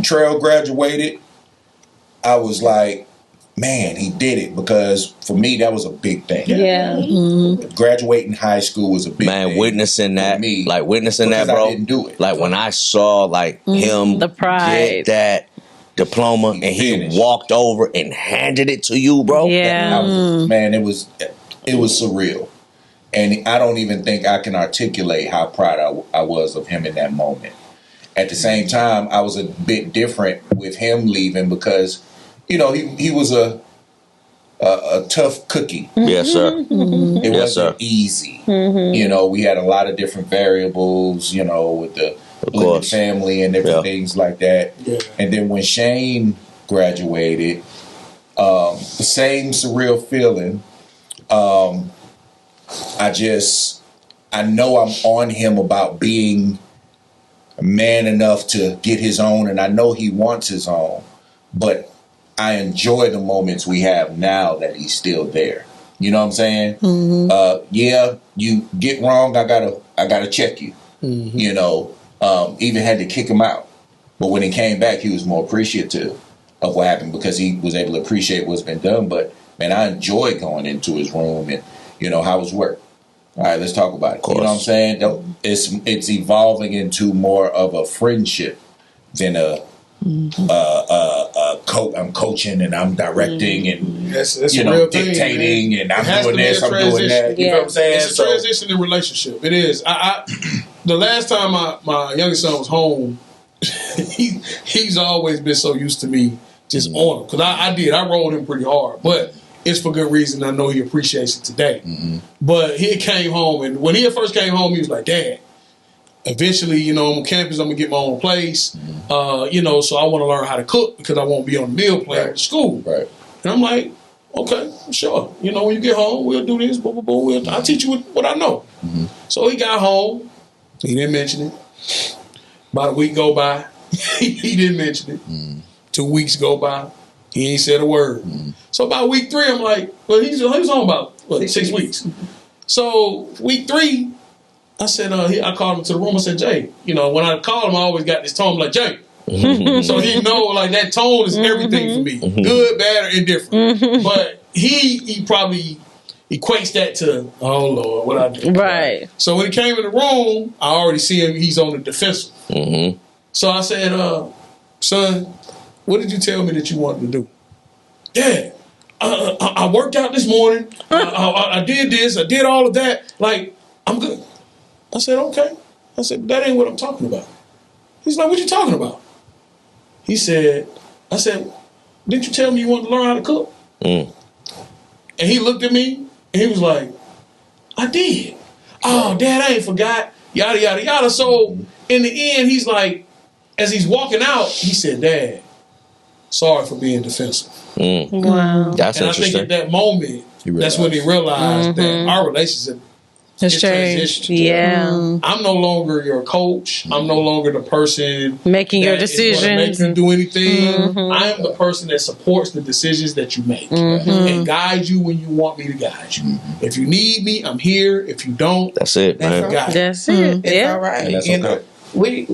Trail graduated, I was like, man, he did it, because for me that was a big thing. Yeah. Graduating high school was a big Man, thing. witnessing that, for me, like witnessing that, because bro. I didn't do it. Like when I saw like him The pride. get that diploma and he finished. walked over and handed it to you, bro. Yeah. Man, it was surreal, and I don't even think I can articulate how proud I was of him in that moment. At the same time, I was a bit different with him leaving because, he was a tough cookie. Yes, sir. It Yes, wasn't sir. easy. We had a lot of different variables, with the blended course. family and different Yeah. things like that. Yeah. And then when Shane graduated, the same surreal feeling. I know I'm on him about being man enough to get his own, and I know he wants his own, but I enjoy the moments we have now that he's still there. You know what I'm saying? Yeah, you get wrong, I gotta check you. You know, even had to kick him out. But when he came back, he was more appreciative of what happened because he was able to appreciate what's been done. But man, I enjoy going into his room and, you know, how was work? All right, let's talk about it. You know what I'm saying? It's evolving into more of a friendship than I'm coaching and I'm directing and That's you a know real thing, dictating man. and It I'm has doing to be this, a I'm doing that. transition. You know what I'm saying? It's a transition in relationship. It is. I the last time my youngest son was home, he's always been so used to me just on him because I rolled him pretty hard, but it's for good reason. I know he appreciates it today. But he came home, and when he first came home, he was like, "Dad, eventually, you know, I'm on campus, I'm gonna get my own place. You know, so I want to learn how to cook because I won't be on the meal plan at school." Right. And I'm like, "Okay, sure. You know, when you get home, we'll do this. Boom, boom, boom. I'll teach you what I know." So he got home. He didn't mention it. About a week go by. He didn't mention it. 2 weeks go by. He ain't said a word. So about week 3, I'm like, well, he was home about 6 weeks. So week 3, I said, I called him to the room. I said, Jay, you know, when I called him, I always got this tone like, Jay. So he know like that tone is everything for me, good, bad, or indifferent. But he probably equates that to, oh Lord, what I do. Right. So when he came in the room, I already see him. He's on the defensive. So I said, son, what did you tell me that you wanted to do? Dad, I worked out this morning. I did this. I did all of that. Like, I'm good. I said, okay. I said, that ain't what I'm talking about. He's like, what you talking about? I said, didn't you tell me you wanted to learn how to cook? And he looked at me and he was like, I did. Oh, Dad, I ain't forgot. Yada, yada, yada. So in the end, he's like, as he's walking out, he said, Dad, sorry for being defensive. Wow. That's And I interesting. think at that moment, that's when he realized that our relationship It's changed. Yeah. I'm no longer your coach. I'm no longer the person Making your that is gonna decisions. make you do anything. I am the person that supports the decisions that you make and guides you when you want me to guide you. If you need me, I'm here. If you don't, That's it, That's man. all got it. That's it. It's Yeah. all right. And that's You know, okay. we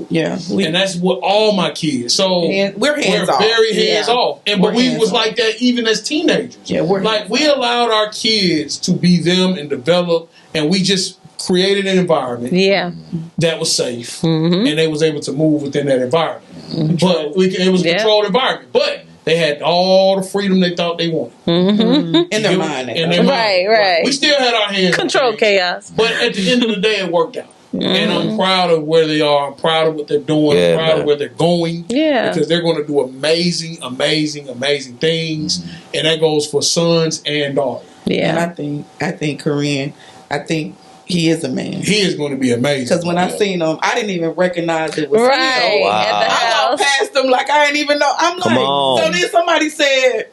And that's what all my kids. So we're hands off. very hands Yeah. off. But We're we hands was off. like that even as teenagers. Yeah, we're like we allowed our kids to be them and develop, and we just created an environment Yeah. that was safe, and they was able to move within that environment. But it was a Yeah. controlled environment. But they had all the freedom they thought they wanted. in their mind. In their mind. Right. We still had our hands on Control things. chaos. But at the end of the day, it worked out. And I'm proud of where they are. I'm proud of what they're doing. Yeah, I'm proud man. of where they're going. Yeah. Because they're going to do amazing, amazing, amazing things. And that goes for sons and daughters. And Yeah. I think Korean, I think he is a man. He is going to be amazing. Because when I seen him, I didn't even recognize it was Right. him. Wow. At the I house. walked past him like I didn't even know. I'm Come like, on. so then somebody said,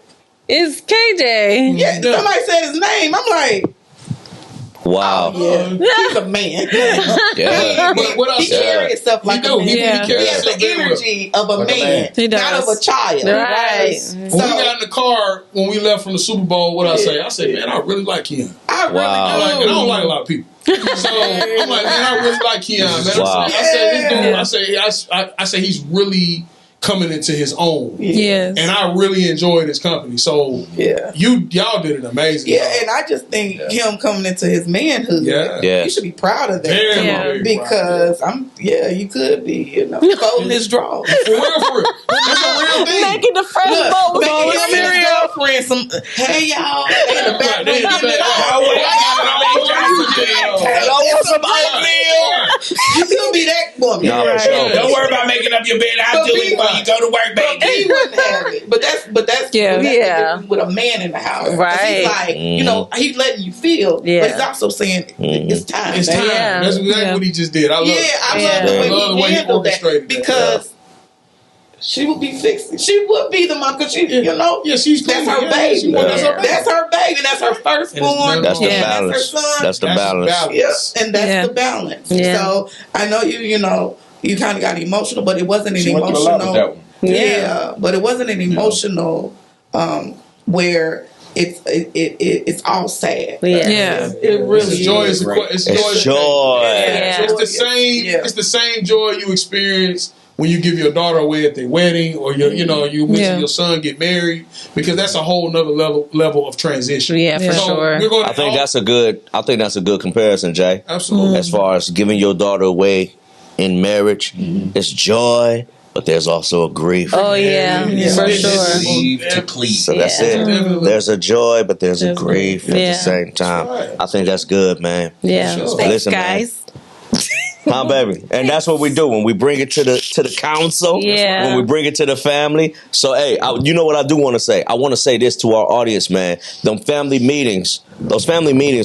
It's KJ. yeah, somebody said his name. I'm like, Wow. yeah, he's a man. Yeah. But what else? He carries himself like He a do. man. He Yeah. He carries has the himself very well. energy of a Like a man, man. He not does. of a child. Right. When So we got in the car, when we left from the Super Bowl, what I say? I said, man, I really like Keon. I really Wow. And I don't like a lot of people. So I'm like, man, I really like Keon, man. Wow. I said, this dude, I say he's really coming into his own. Yes. And I really enjoyed his company. So Yeah. y'all did an amazing Yeah, job. and I just think him coming into his manhood, Yeah. Yeah. you should be proud of that. Very, too, very because you could be, folding his drawers. For real. That's a real thing. Making the fresh Look, bowl making bowl him and his cereal. girlfriend some, hey y'all, they in the back room They in the getting it back all. room. Hello, some oatmeal. You could be that woman. Nah, for sure. Don't worry about making up your bed. I'll do it while you go to work, But baby. he wouldn't have it. But that's Yeah. Yeah. with a man in the house. 'Cause Right. He's like, he's letting you feel, Yeah. but he's also saying it's time. It's time. baby. Yeah. That's exactly Yeah. what he just did. I love Yeah, it. I Yeah. love the I love the way way he he handled that orchestrated that. because she would be fixing. She would be the mom because Yeah, she's that's cool. her Yeah, baby. she- that's her baby. That's her baby. That's her firstborn. That's the Yeah. balance. That's her son. That's the That's balance. balance. Yeah, and that's Yeah. the balance. Yeah. So I know you kind of got emotional, but it wasn't an She went through a lot with emotional. that one. Yeah, but it wasn't an emotional where it's all sad. Yeah. It really It's joy. is. It's It's joy. Yeah. It's the same. Yeah. It's the same joy you experience when you give your daughter away at their wedding, or you mention your son get married, because that's a whole nother level of transition. Yeah, for sure. We're going I think that's a good comparison, Jay. absolutely. As far as giving your daughter away in marriage, it's joy, but there's also a grief. Oh yeah, Yeah. for It's- sure. Leave to please. So that's Yeah. it. There's a joy, but there's a grief at Yeah. the same time. Right. I think that's good, man. Yeah, Sure. thanks, Listen, man. guys. Huh, baby? And that's what we do when we bring it to the council. Yeah. When we bring it to the family. So, hey, you know what I do want to say? I want to say this to our audience, man. Those family meetings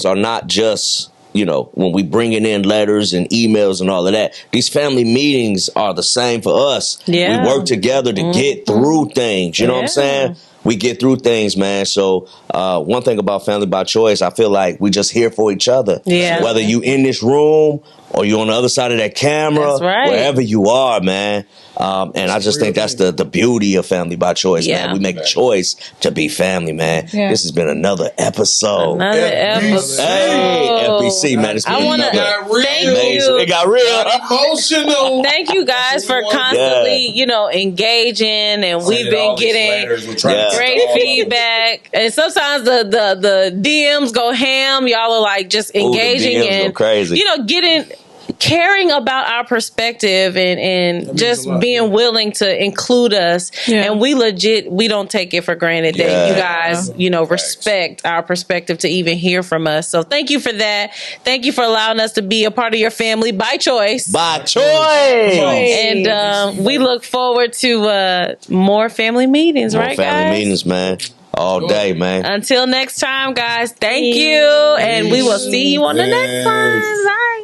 are not just, when we bringing in letters and emails and all of that. These family meetings are the same for us. Yeah. We work together to get through things. You know what I'm Yeah. saying? We get through things, man. So one thing about Family by Choice, I feel like we just here for each other. Yeah. Whether you in this room or you on the other side of that camera, That's right. wherever you are, man. And I just think that's the beauty of Family by Choice, Yeah. man. We make a choice to be family, man. Yeah. This has been another episode. Another FBC. episode. Hey, FBC, man. It's been I wanna another Got real. thank amazing. you. It got real. Emotional. Thank you guys for constantly, engaging, and we've been getting great feedback. And sometimes the DMs go ham. Y'all are like just Ooh, the engaging DMs go and crazy. caring about our perspective and just a lot, being willing to include us. Yeah. And we don't take it for granted that Yeah. you guys, respect our perspective to even hear from us. So thank you for that. Thank you for allowing us to be a part of your family by choice. By choice. And we look forward to more family meetings, More right, family guys? meetings, man. All day, man. Until next time, guys, thank you. And we will see you on the next one. Bye.